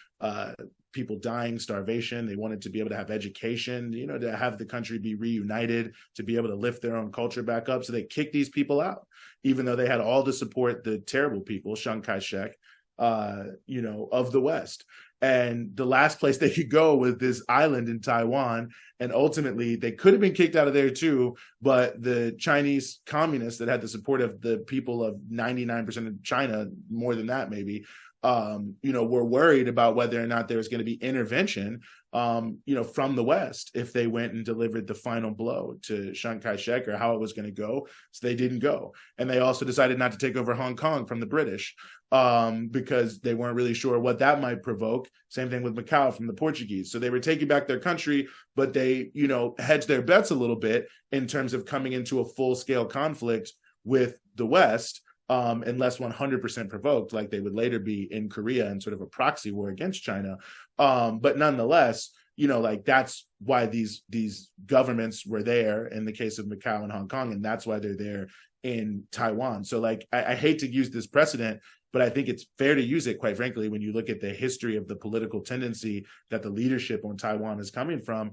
People dying, starvation. They wanted to be able to have education, you know, to have the country be reunited, to be able to lift their own culture back up. So they kicked these people out, even though they had all to support the terrible people, Chiang Kai-shek, you know, of the West. And the last place they could go was this island in Taiwan. And ultimately, they could have been kicked out of there too. But the Chinese communists that had the support of the people of 99% of China, more than that maybe, you know, were worried about whether or not there was going to be intervention, you know, from the West if they went and delivered the final blow to Chiang Kai-shek, or how it was going to go. So they didn't go. And they also decided not to take over Hong Kong from the British, because they weren't really sure what that might provoke. Same thing with Macau from the Portuguese. So they were taking back their country, but they, you know, hedged their bets a little bit in terms of coming into a full-scale conflict with the West, unless 100% provoked, like they would later be in Korea in sort of a proxy war against China. But nonetheless, you know, like that's why these governments were there in the case of Macau and Hong Kong, and that's why they're there in Taiwan. So like, I hate to use this precedent, but I think it's fair to use it, quite frankly, when you look at the history of the political tendency that the leadership on Taiwan is coming from.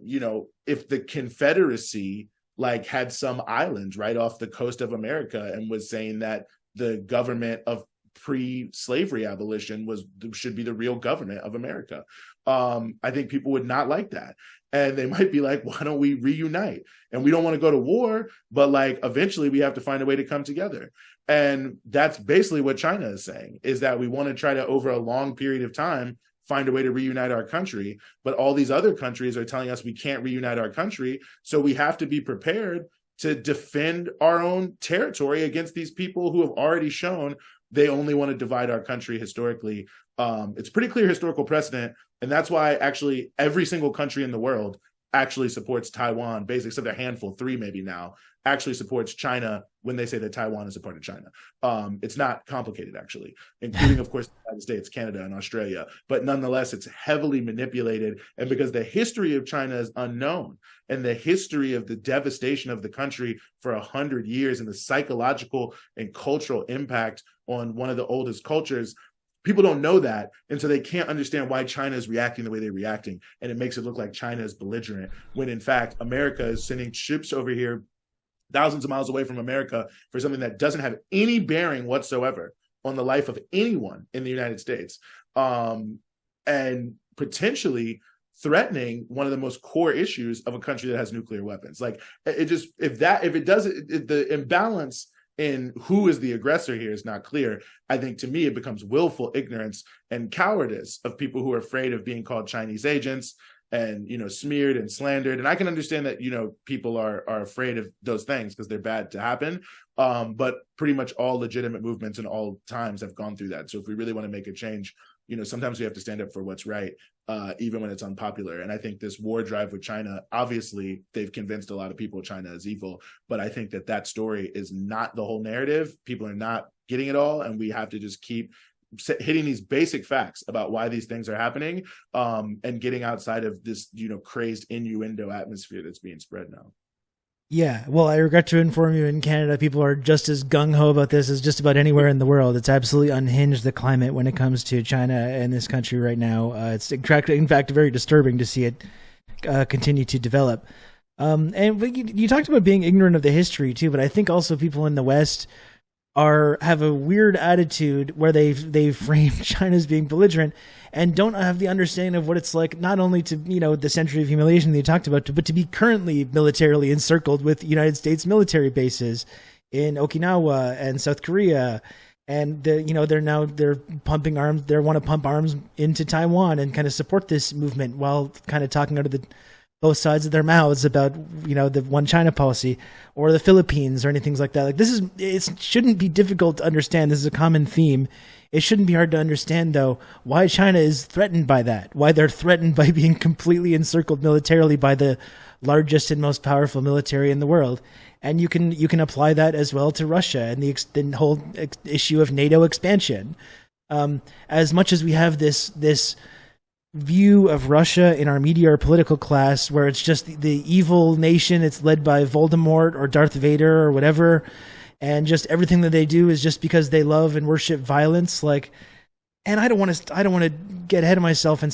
You know, if the Confederacy like had some island right off the coast of America and was saying that the government of pre-slavery abolition should be the real government of America, I think people would not like that. And they might be like, why don't we reunite? And we don't want to go to war, but like eventually we have to find a way to come together. And that's basically what China is saying, is that we want to try to, over a long period of time, find a way to reunite our country. But all these other countries are telling us we can't reunite our country. So we have to be prepared to defend our own territory against these people who have already shown they only want to divide our country historically. It's pretty clear historical precedent. And that's why actually every single country in the world actually supports Taiwan, basically, except a handful, 3 maybe now, actually supports China when they say that Taiwan is a part of China. It's not complicated, actually, including, of course, the United States, Canada, and Australia. But nonetheless, it's heavily manipulated. And because the history of China is unknown, and the history of the devastation of the country for 100 years and the psychological and cultural impact on one of the oldest cultures, people don't know that, and so they can't understand why China is reacting the way they're reacting, and it makes it look like China is belligerent, when in fact America is sending ships over here thousands of miles away from America for something that doesn't have any bearing whatsoever on the life of anyone in the United States, and potentially threatening one of the most core issues of a country that has nuclear weapons. Like, it just, if the imbalance in who is the aggressor here is not clear, I think to me it becomes willful ignorance and cowardice of people who are afraid of being called Chinese agents and, you know, smeared and slandered. And I can understand that, you know, people are afraid of those things because they're bad to happen. But pretty much all legitimate movements in all times have gone through that. So if we really want to make a change, you know, sometimes we have to stand up for what's right, even when it's unpopular. And I think this war drive with China, obviously they've convinced a lot of people China is evil, but I think that story is not the whole narrative. People are not getting it all, and we have to just keep hitting these basic facts about why these things are happening, and getting outside of this, you know, crazed innuendo atmosphere that's being spread now. Yeah, well, I regret to inform you, in Canada, people are just as gung-ho about this as just about anywhere in the world. It's absolutely unhinged, the climate, when it comes to China and this country right now. It's in fact very disturbing to see it continue to develop. And you talked about being ignorant of the history too, but I think also people in the West have a weird attitude where they frame China as being belligerent and don't have the understanding of what it's like, not only to, the century of humiliation that you talked about, but to be currently militarily encircled with United States military bases in Okinawa and South Korea. And they're pumping arms. They want to pump arms into Taiwan and kind of support this movement while kind of talking out of both sides of their mouths about the one China policy, or the Philippines or anything like that. Like it shouldn't be difficult to understand. This is a common theme. It shouldn't be hard to understand though why China is threatened by that. Why they're threatened by being completely encircled militarily by the largest and most powerful military in the world. And you can apply that as well to Russia and the whole issue of NATO expansion. As much as we have this view of Russia in our media or political class, where it's just the evil nation, it's led by Voldemort or Darth Vader or whatever, and just everything that they do is just because they love and worship violence. And I don't want to get ahead of myself, and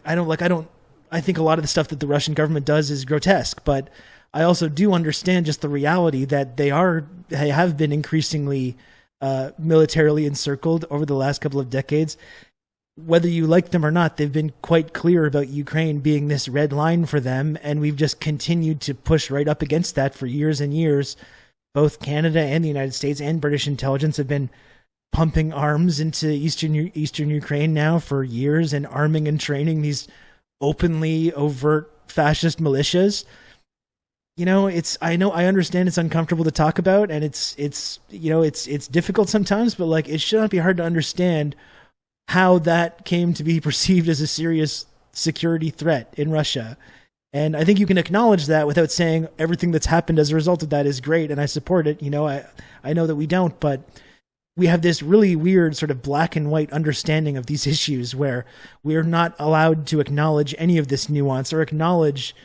I think a lot of the stuff that the Russian government does is grotesque, but I also do understand just the reality that they have been increasingly militarily encircled over the last couple of decades. Whether you like them or not, they've been quite clear about Ukraine being this red line for them, and we've just continued to push right up against that for years and years. Both Canada and the United States and British intelligence have been pumping arms into eastern Ukraine now for years and arming and training these openly overt fascist militias. I understand it's uncomfortable to talk about, and it's difficult sometimes, but it should not be hard to understand how that came to be perceived as a serious security threat in Russia. And I think you can acknowledge that without saying everything that's happened as a result of that is great and I support it. I know that we don't, but we have this really weird sort of black and white understanding of these issues where we are not allowed to acknowledge any of this nuance or acknowledge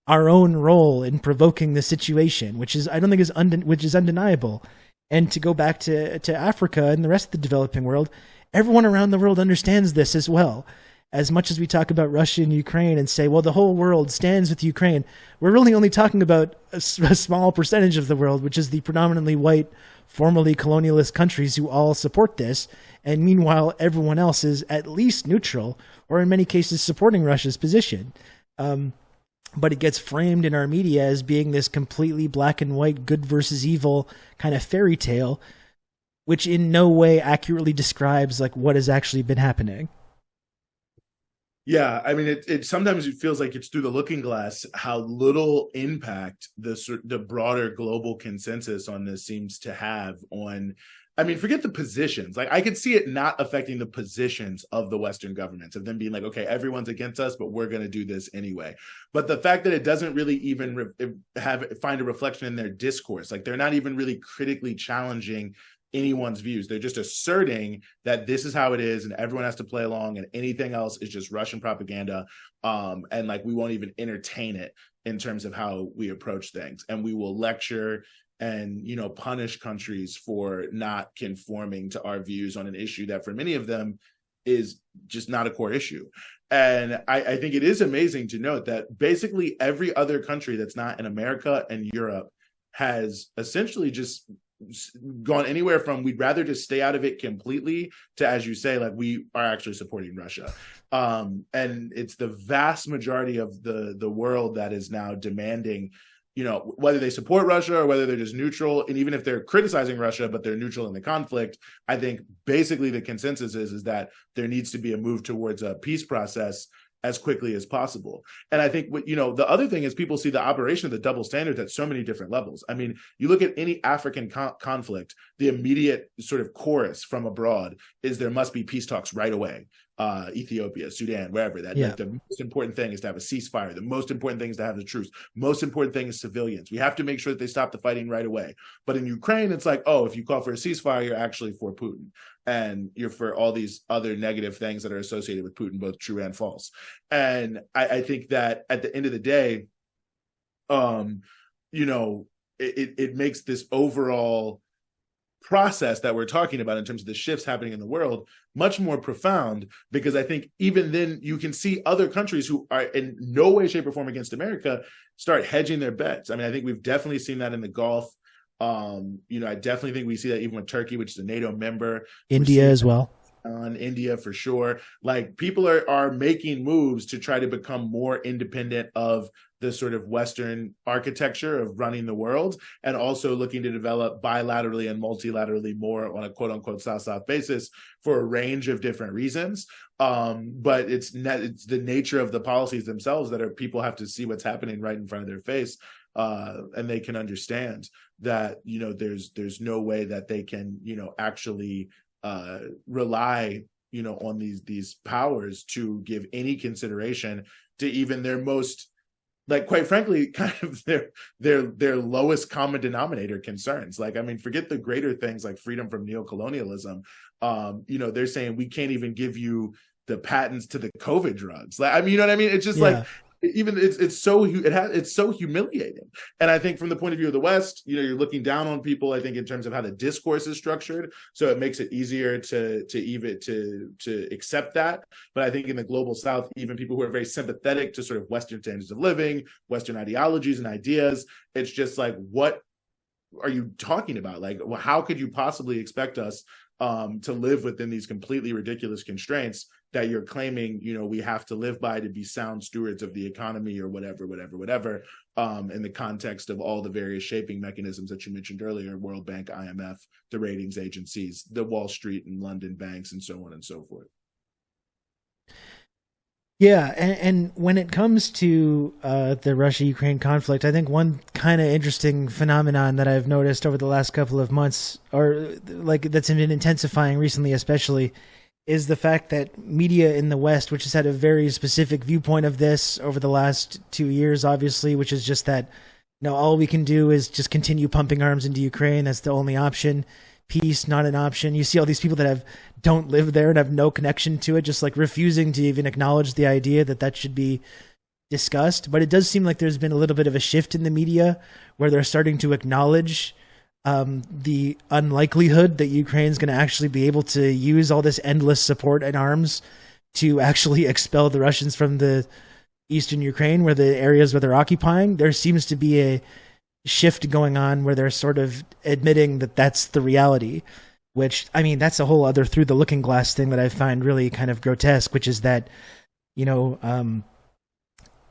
our own role in provoking the situation, which is undeniable. And to go back to Africa and the rest of the developing world, everyone around the world understands this as well. As much as we talk about Russia and Ukraine and say, well, the whole world stands with Ukraine, we're really only talking about a small percentage of the world, which is the predominantly white, formerly colonialist countries who all support this. And meanwhile, everyone else is at least neutral, or in many cases supporting Russia's position. But it gets framed in our media as being this completely black and white, good versus evil kind of fairy tale, which in no way accurately describes what has actually been happening. Yeah, I mean, it sometimes it feels like it's through the looking glass how little impact the broader global consensus on this seems to have on. I mean, forget the positions. I could see it not affecting the positions of the Western governments, of them being like, okay, everyone's against us, but we're going to do this anyway. But the fact that it doesn't really even find a reflection in their discourse, they're not even really critically challenging anyone's views. They're just asserting that this is how it is and everyone has to play along and anything else is just Russian propaganda. And we won't even entertain it in terms of how we approach things. And we will lecture and, punish countries for not conforming to our views on an issue that for many of them is just not a core issue. And I think it is amazing to note that basically every other country that's not in America and Europe has essentially just gone anywhere from we'd rather just stay out of it completely to, as you say, we are actually supporting Russia. And it's the vast majority of the world that is now demanding, whether they support Russia or whether they're just neutral. And even if they're criticizing Russia, but they're neutral in the conflict, I think basically the consensus is that there needs to be a move towards a peace process as quickly as possible. And I think the other thing is people see the operation of the double standards at so many different levels. I mean, you look at any African conflict, the immediate sort of chorus from abroad is there must be peace talks right away. Ethiopia, Sudan, wherever the most important thing is to have a ceasefire. The most important thing is to have the truce. Most important thing is civilians. We have to make sure that they stop the fighting right away. But in Ukraine, it's if you call for a ceasefire, you're actually for Putin. And you're for all these other negative things that are associated with Putin, both true and false. And I think that at the end of the day, it makes this overall process that we're talking about in terms of the shifts happening in the world much more profound, because I think even then you can see other countries who are in no way, shape, or form against America start hedging their bets. I mean, I think we've definitely seen that in the Gulf. I definitely think we see that even with Turkey, which is a NATO member. India as well. On India for sure. Like, people are making moves to try to become more independent of the sort of Western architecture of running the world, and also looking to develop bilaterally and multilaterally more on a quote unquote South-South basis for a range of different reasons. But it's the nature of the policies themselves that people have to see what's happening right in front of their face. And they can understand that, there's no way that they can, actually rely, on these powers to give any consideration to even their most, like, quite frankly, kind of their lowest common denominator concerns. Like, I mean, forget the greater things like freedom from neocolonialism. They're saying we can't even give you the patents to the COVID drugs. Like, I mean, you know what I mean? It's just like, even it's so humiliating. And I think from the point of view of the West, you're looking down on people, I think, in terms of how the discourse is structured. So it makes it easier to accept that. But I think in the global South, even people who are very sympathetic to sort of Western standards of living, Western ideologies and ideas, it's just like, what are you talking about? Like, how could you possibly expect us to live within these completely ridiculous constraints that you're claiming, we have to live by to be sound stewards of the economy or whatever, in the context of all the various shaping mechanisms that you mentioned earlier, World Bank, IMF, the ratings agencies, the Wall Street and London banks, and so on and so forth. Yeah, and when it comes to the Russia-Ukraine conflict, I think one kind of interesting phenomenon that I've noticed over the last couple of months, or like that's been intensifying recently especially, is the fact that media in the West, which has had a very specific viewpoint of this over the last 2 years, obviously, which is just that, all we can do is just continue pumping arms into Ukraine. That's the only option. Peace, not an option. You see all these people that don't live there and have no connection to it, just like refusing to even acknowledge the idea that should be discussed. But it does seem like there's been a little bit of a shift in the media where they're starting to acknowledge the unlikelihood that Ukraine's going to actually be able to use all this endless support and arms to actually expel the Russians from the eastern Ukraine, where the areas where they're occupying. There seems to be a shift going on where they're sort of admitting that that's the reality, which, I mean, that's a whole other through the looking glass thing that I find really kind of grotesque, which is that,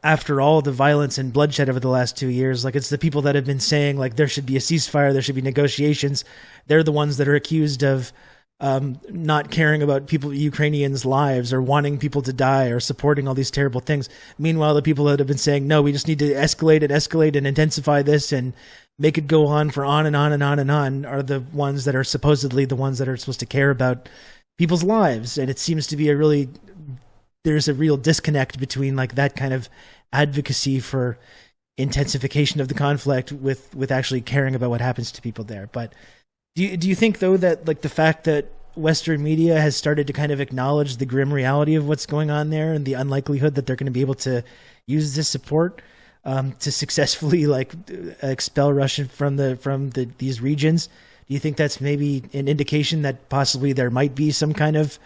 after all the violence and bloodshed over the last 2 years, like, it's the people that have been saying, like, there should be a ceasefire, there should be negotiations. They're the ones that are accused of not caring about Ukrainians' lives, or wanting people to die, or supporting all these terrible things. Meanwhile, the people that have been saying, no, we just need to escalate and intensify this and make it go on for on and on and on and on, are the ones that are supposedly the ones that are supposed to care about people's lives. And it seems to be there's a real disconnect between like that kind of advocacy for intensification of the conflict with actually caring about what happens to people there. But do you think, though, that like the fact that Western media has started to kind of acknowledge the grim reality of what's going on there and the unlikelihood that they're going to be able to use this support to successfully like expel Russia from these regions, do you think that's maybe an indication that possibly there might be some kind of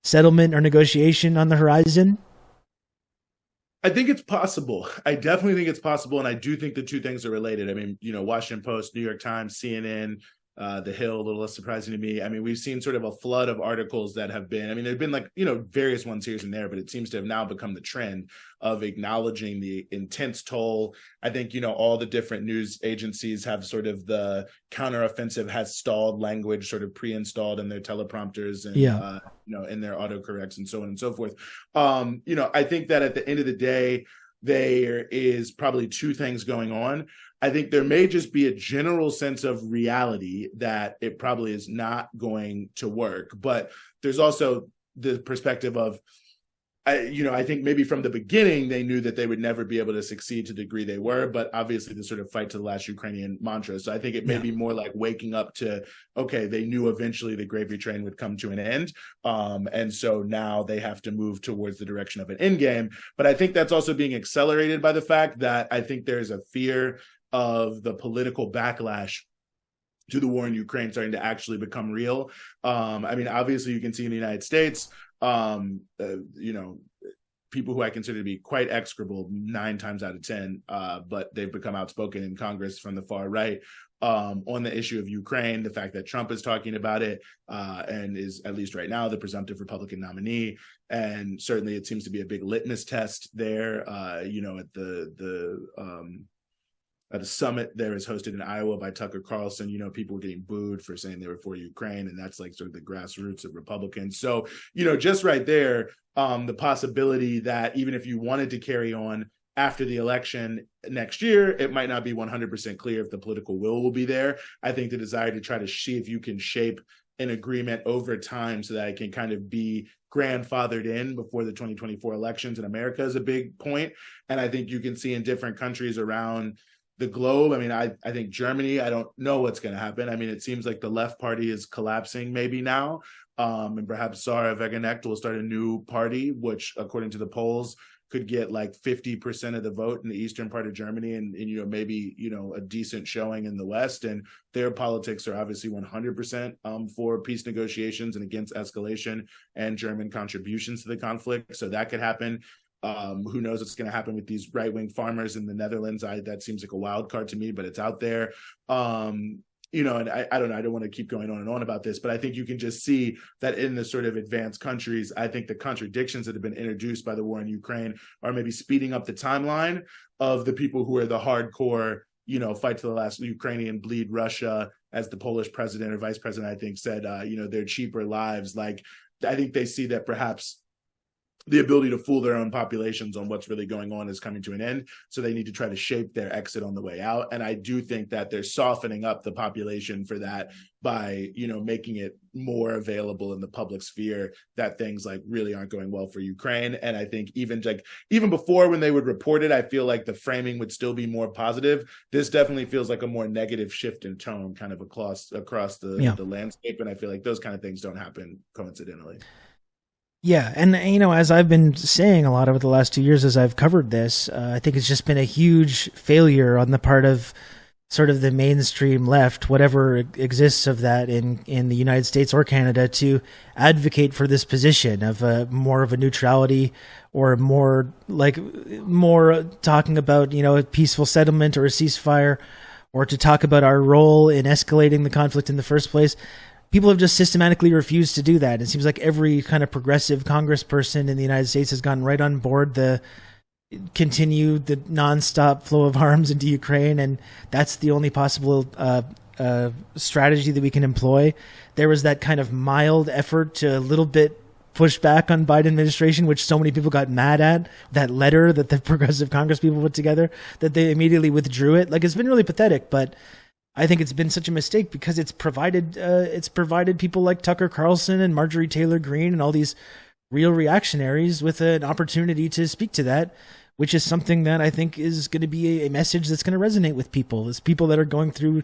settlement or negotiation on the horizon? I think it's possible. I definitely think it's possible. And I do think the two things are related. I mean, Washington Post, New York Times, CNN, The Hill, a little less surprising to me. I mean, we've seen sort of a flood of articles that have been, I mean, there've been like, various ones here and there, but it seems to have now become the trend of acknowledging the intense toll. I think, all the different news agencies have sort of the counteroffensive has stalled language sort of pre-installed in their teleprompters and, in their autocorrects and so on and so forth. I think that at the end of the day, there is probably two things going on. I think there may just be a general sense of reality that it probably is not going to work. But there's also the perspective of, I think maybe from the beginning, they knew that they would never be able to succeed to the degree they were, but obviously the sort of fight to the last Ukrainian mantra. So I think it may be more like waking up to, okay, they knew eventually the gravy train would come to an end. And so now they have to move towards the direction of an end game. But I think that's also being accelerated by the fact that I think there's a fear of the political backlash to the war in Ukraine starting to actually become real. I mean, obviously, you can see in the United States, people who I consider to be quite execrable 9 times out of 10, but they've become outspoken in Congress from the far right on the issue of Ukraine, the fact that Trump is talking about it and is, at least right now, the presumptive Republican nominee. And certainly it seems to be a big litmus test there, at a summit there is hosted in Iowa by Tucker Carlson. People were getting booed for saying they were for Ukraine, and that's like sort of the grassroots of Republicans. So, just right there, the possibility that even if you wanted to carry on after the election next year, it might not be 100% clear if the political will be there. I think the desire to try to see if you can shape an agreement over time so that it can kind of be grandfathered in before the 2024 elections in America is a big point. And I think you can see in different countries around the globe. I mean, I think Germany, I don't know what's going to happen. I mean, it seems like the left party is collapsing maybe now. And perhaps Sarah Wagenknecht will start a new party, which according to the polls could get like 50% of the vote in the eastern part of Germany and maybe, a decent showing in the West. And their politics are obviously 100% for peace negotiations and against escalation and German contributions to the conflict. So that could happen. Who knows what's going to happen with these right-wing farmers in the Netherlands? That seems like a wild card to me, but it's out there. And I don't know, I don't want to keep going on and on about this, but I think you can just see that in the sort of advanced countries, I think the contradictions that have been introduced by the war in Ukraine are maybe speeding up the timeline of the people who are the hardcore, fight to the last Ukrainian, bleed Russia, as the Polish president or vice president, I think, said, their cheaper lives. Like, I think they see that perhaps the ability to fool their own populations on what's really going on is coming to an end. So they need to try to shape their exit on the way out. And I do think that they're softening up the population for that by, making it more available in the public sphere that things like really aren't going well for Ukraine. And I think even before when they would report it, I feel like the framing would still be more positive. This definitely feels like a more negative shift in tone kind of across the landscape. And I feel like those kind of things don't happen coincidentally. Yeah, and as I've been saying a lot over the last 2 years as I've covered this, I think it's just been a huge failure on the part of sort of the mainstream left, whatever exists of that in the United States or Canada, to advocate for this position of more of a neutrality or more talking about a peaceful settlement or a ceasefire, or to talk about our role in escalating the conflict in the first place. People have just systematically refused to do that. It seems like every kind of progressive congressperson in the United States has gone right on board the nonstop flow of arms into Ukraine, and that's the only possible strategy that we can employ. There was that kind of mild effort to a little bit push back on Biden administration, which so many people got mad at, that letter that the progressive Congress people put together, that they immediately withdrew it. Like, it's been really pathetic, but I think it's been such a mistake because it's provided people like Tucker Carlson and Marjorie Taylor Greene and all these real reactionaries with an opportunity to speak to that, which is something that I think is going to be a message that's going to resonate with people. It's people that are going through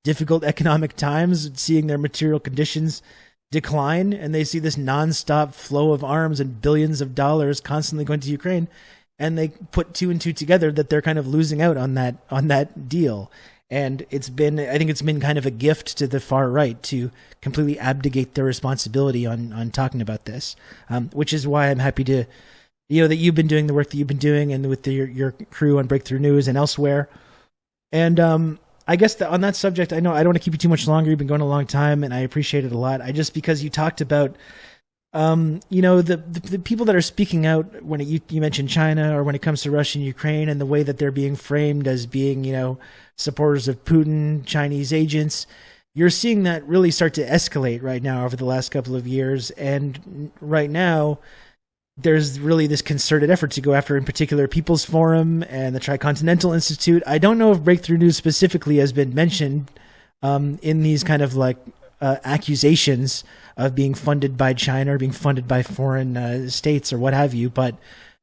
difficult economic times, seeing their material conditions decline, and they see this nonstop flow of arms and billions of dollars constantly going to Ukraine, and they put 2 and 2 together that they're kind of losing out on that deal. And I think it's been kind of a gift to the far right to completely abdicate their responsibility on talking about this, which is why I'm happy to, that you've been doing the work that you've been doing, and with your crew on Breakthrough News and elsewhere. And I guess on that subject, I know I don't want to keep you too much longer. You've been going a long time, and I appreciate it a lot. Because you talked about, the people that are speaking out when you mentioned China, or when it comes to Russia and Ukraine, and the way that they're being framed as being, supporters of Putin, Chinese agents. You're seeing that really start to escalate right now over the last couple of years. And right now, there's really this concerted effort to go after, in particular, People's Forum and the Tricontinental Institute. I don't know if Breakthrough News specifically has been mentioned in these kind of accusations of being funded by China or being funded by foreign states or what have you. But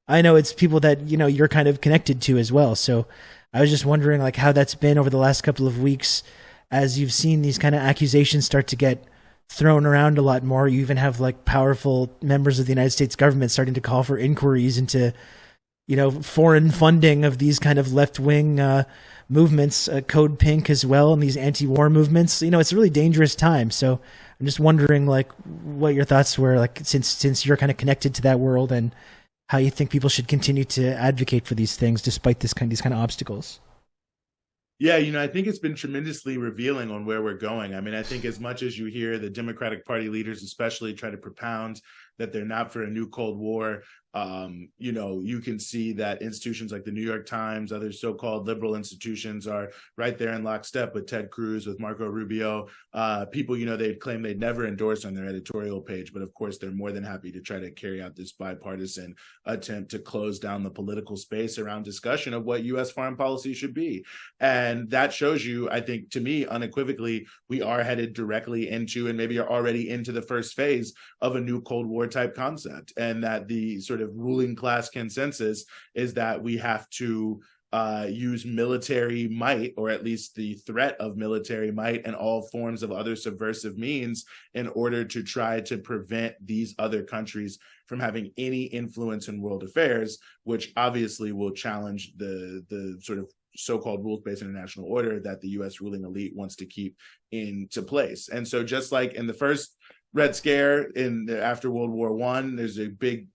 I know it's people that, you're kind of connected to as well. So I was just wondering how that's been over the last couple of weeks, as you've seen these kind of accusations start to get thrown around a lot more. You even have powerful members of the United States government starting to call for inquiries into foreign funding of these kind of left-wing movements, Code Pink as well, and these anti-war movements. It's a really dangerous time. So I'm just wondering, like, what your thoughts were, like, since you're kind of connected to that world, and how you think people should continue to advocate for these things despite these kind of obstacles. Yeah, I think it's been tremendously revealing on where we're going. I mean, I think as much as you hear the Democratic Party leaders especially try to propound that they're not for a new Cold War, you can see that institutions like the New York Times, other so-called liberal institutions, are right there in lockstep with Ted Cruz, with Marco Rubio. People, they claim they'd never endorse on their editorial page, but of course they're more than happy to try to carry out this bipartisan attempt to close down the political space around discussion of what U.S. foreign policy should be. And that shows you, I think, to me, unequivocally, we are headed directly into, and maybe are already into, the first phase of a new Cold War type concept, and that the sort of ruling class consensus is that we have to use military might, or at least the threat of military might, and all forms of other subversive means, in order to try to prevent these other countries from having any influence in world affairs, which obviously will challenge the sort of so-called rules-based international order that the U.S. ruling elite wants to keep into place. And so, just like in the first Red Scare after World War I, there's a big,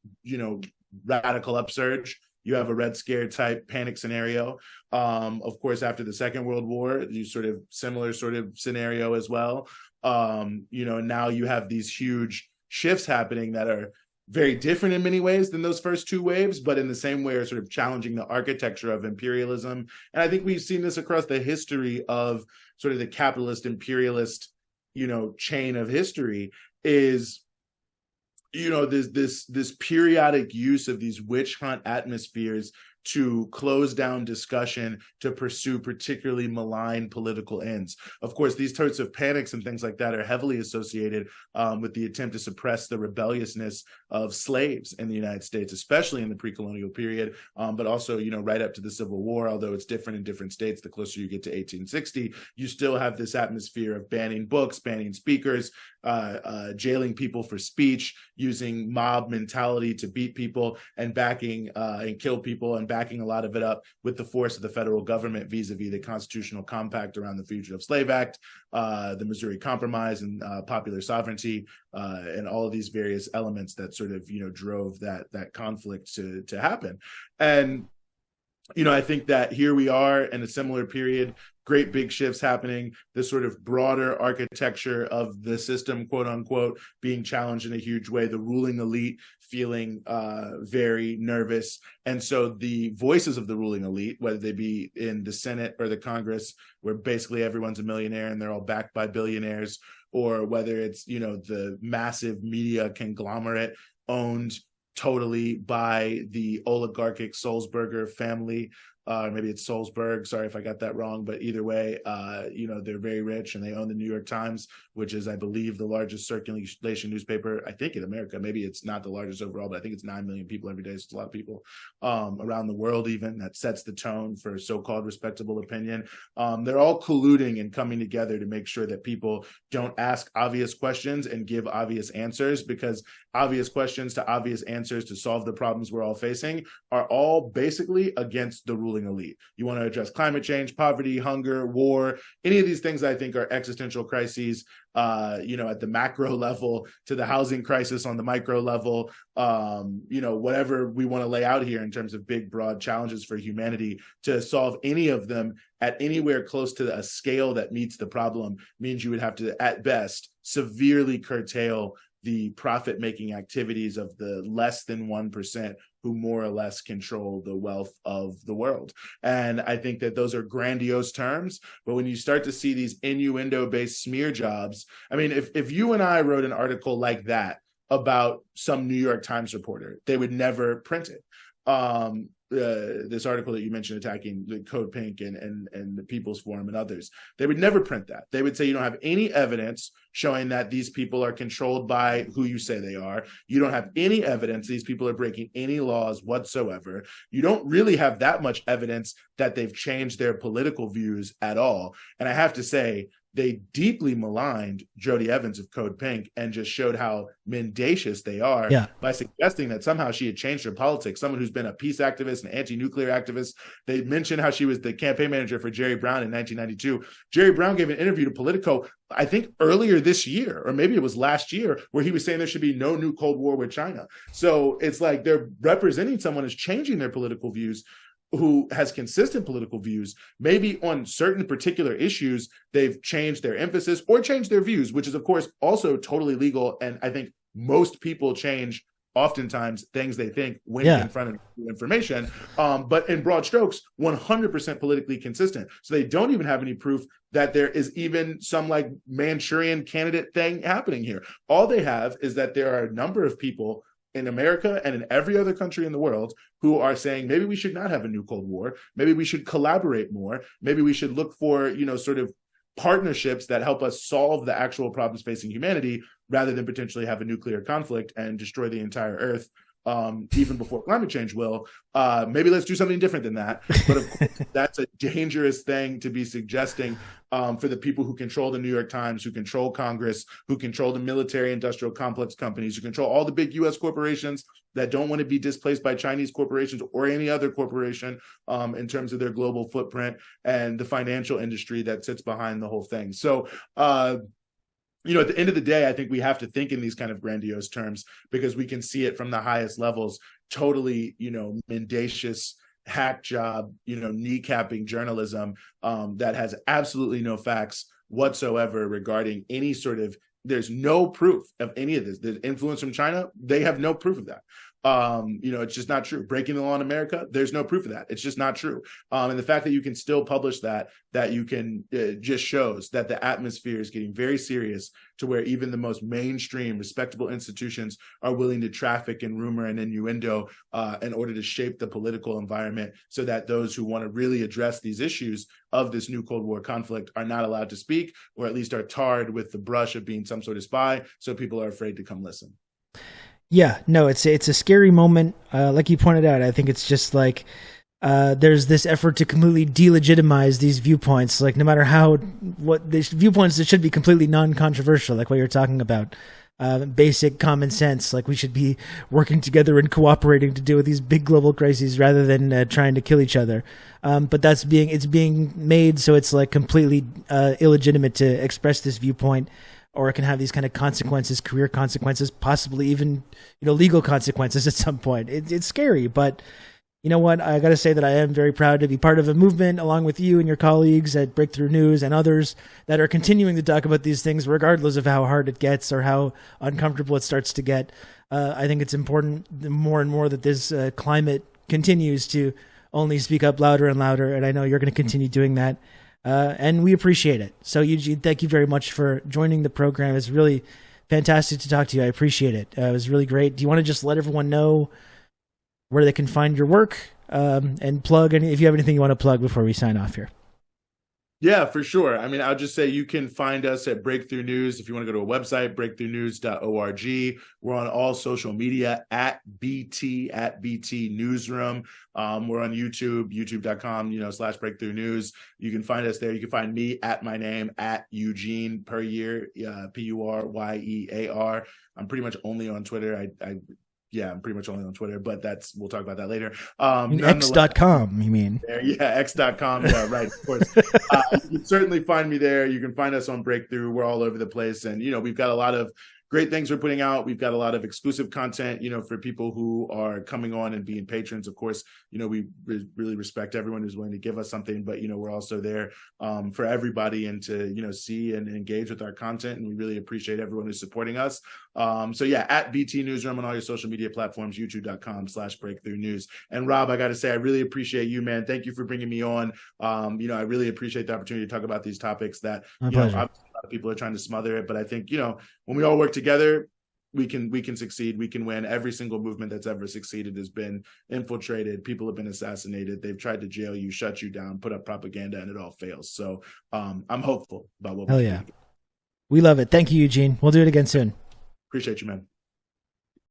radical upsurge. You have a Red Scare type panic scenario. Of course, after the Second World War, you similar sort of scenario as well. Now you have these huge shifts happening that are very different in many ways than those first two waves, but in the same way are sort of challenging the architecture of imperialism. And I think we've seen this across the history of sort of the capitalist imperialist, chain of history, is this periodic use of these witch hunt atmospheres to close down discussion to pursue particularly malign political ends. Of course, these sorts of panics and things like that are heavily associated with the attempt to suppress the rebelliousness of slaves in the United States, especially in the pre-colonial period, but also, right up to the Civil War, although it's different in different states. The closer you get to 1860, you still have this atmosphere of banning books, banning speakers, jailing people for speech, using mob mentality to beat people, and backing and kill people, and backing a lot of it up with the force of the federal government vis-a-vis the Constitutional Compact around the Fugitive Slave Act, the Missouri Compromise, and popular sovereignty, and all of these various elements that sort of drove that conflict to happen. And I think that here we are in a similar period, great big shifts happening, this sort of broader architecture of the system, quote unquote, being challenged in a huge way, the ruling elite feeling very nervous. And so the voices of the ruling elite, whether they be in the Senate or the Congress, where basically everyone's a millionaire and they're all backed by billionaires, or whether it's, the massive media conglomerate owned totally by the oligarchic Sulzberger family, maybe it's Sulzberg, sorry if I got that wrong, but either way, they're very rich and they own the New York Times, which is, I believe, the largest circulation newspaper, I think, in America. Maybe it's not the largest overall, but I think it's 9 million people every day. So it's a lot of people around the world, even. That sets the tone for so-called respectable opinion. They're all colluding and coming together to make sure that people don't ask obvious questions and give obvious answers, because obvious questions to obvious answers to solve the problems we're all facing are all basically against the ruling elite. You want to address climate change, poverty, hunger, war, any of these things I think are existential crises, at the macro level, to the housing crisis on the micro level, whatever we want to lay out here in terms of big, broad challenges for humanity. To solve any of them at anywhere close to a scale that meets the problem means you would have to, at best, severely curtail the profit-making activities of the less than 1% who more or less control the wealth of the world. And I think that those are grandiose terms, but when you start to see these innuendo-based smear jobs, I mean, if you and I wrote an article like that about some New York Times reporter, they would never print it. This article that you mentioned attacking the Code Pink and the People's Forum and others, they would never print that. They would say, you don't have any evidence showing that these people are controlled by who you say they are. You don't have any evidence these people are breaking any laws whatsoever. You don't really have that much evidence that they've changed their political views at all. And I have to say, they deeply maligned Jodi Evans of Code Pink and just showed how mendacious they are by suggesting that somehow she had changed her politics. Someone who's been a peace activist, an anti-nuclear activist. They mentioned how she was the campaign manager for Jerry Brown in 1992. Jerry Brown gave an interview to Politico, I think earlier this year, or maybe it was last year, where he was saying there should be no new Cold War with China. So it's like they're representing someone who's changing their political views, who has consistent political views. Maybe on certain particular issues, they've changed their emphasis or changed their views, which is, of course, also totally legal. And I think most people change oftentimes things they think when confronted with information. But in broad strokes, 100% politically consistent. So they don't even have any proof that there is even some like Manchurian candidate thing happening here. All they have is that there are a number of people in America and in every other country in the world who are saying maybe we should not have a new Cold War. Maybe we should collaborate more. Maybe we should look for, sort of partnerships that help us solve the actual problems facing humanity rather than potentially have a nuclear conflict and destroy the entire Earth, even before climate change will. Maybe let's do something different than that. But of course, that's a dangerous thing to be suggesting for the people who control the New York Times, who control Congress, who control the military industrial complex companies, who control all the big U.S. corporations that don't want to be displaced by Chinese corporations or any other corporation in terms of their global footprint, and the financial industry that sits behind the whole thing. So, at the end of the day, I think we have to think in these kind of grandiose terms because we can see it from the highest levels, totally, mendacious hack job, kneecapping journalism that has absolutely no facts whatsoever regarding any sort of, there's no proof of any of this. The influence from China, they have no proof of that. It's just not true. Breaking the law in America, there's no proof of that. It's just not true. And the fact that you can still publish that you can just shows that the atmosphere is getting very serious to where even the most mainstream respectable institutions are willing to traffic in rumor and innuendo in order to shape the political environment so that those who want to really address these issues of this new Cold War conflict are not allowed to speak, or at least are tarred with the brush of being some sort of spy. So people are afraid to come listen. Yeah, no, it's a scary moment. Like you pointed out, I think it's just like there's this effort to completely delegitimize these viewpoints. Like no matter what these viewpoints that should be completely non-controversial, like what you're talking about, basic common sense. Like we should be working together and cooperating to deal with these big global crises rather than trying to kill each other. But it's being made so it's like completely illegitimate to express this viewpoint. Or it can have these kind of consequences, career consequences, possibly even, legal consequences at some point. It's scary, but you know what? I got to say that I am very proud to be part of a movement along with you and your colleagues at Breakthrough News and others that are continuing to talk about these things regardless of how hard it gets or how uncomfortable it starts to get. I think it's important more and more that this climate continues to only speak up louder and louder, and I know you're going to continue doing that. And we appreciate it. So Eugene, thank you very much for joining the program. It's really fantastic to talk to you. I appreciate it. It was really great. Do you want to just let everyone know where they can find your work and plug if you have anything you want to plug before we sign off here? Yeah, for sure. I mean, I'll just say you can find us at Breakthrough News. If you want to go to a website, breakthroughnews.org. We're on all social media at BT Newsroom. We're on YouTube, youtube.com, /Breakthrough News. You can find us there. You can find me at my name, at Eugene Puryear, Puryear. I'm pretty much only on Twitter. I'm pretty much only on Twitter, but we'll talk about that later. X.com, you mean? Yeah, X.com. Yeah, right, of course. You can certainly find me there. You can find us on Breakthrough. We're all over the place. And, we've got a lot of great things we're putting out. We've got a lot of exclusive content, for people who are coming on and being patrons. Of course, we really respect everyone who's willing to give us something, but, we're also there for everybody and to, see and engage with our content. And we really appreciate everyone who's supporting us. At BT Newsroom on all your social media platforms, youtube.com/Breakthrough News. And Rob, I got to say, I really appreciate you, man. Thank you for bringing me on. I really appreciate the opportunity to talk about these topics that, obviously a lot of people are trying to smother it, but I think, when we all work together, we can succeed. We can win. Every single movement that's ever succeeded has been infiltrated. People have been assassinated. They've tried to jail you, shut you down, put up propaganda, and it all fails. So I'm hopeful about what we can do. We love it. Thank you, Eugene. We'll do it again soon. Appreciate you, man.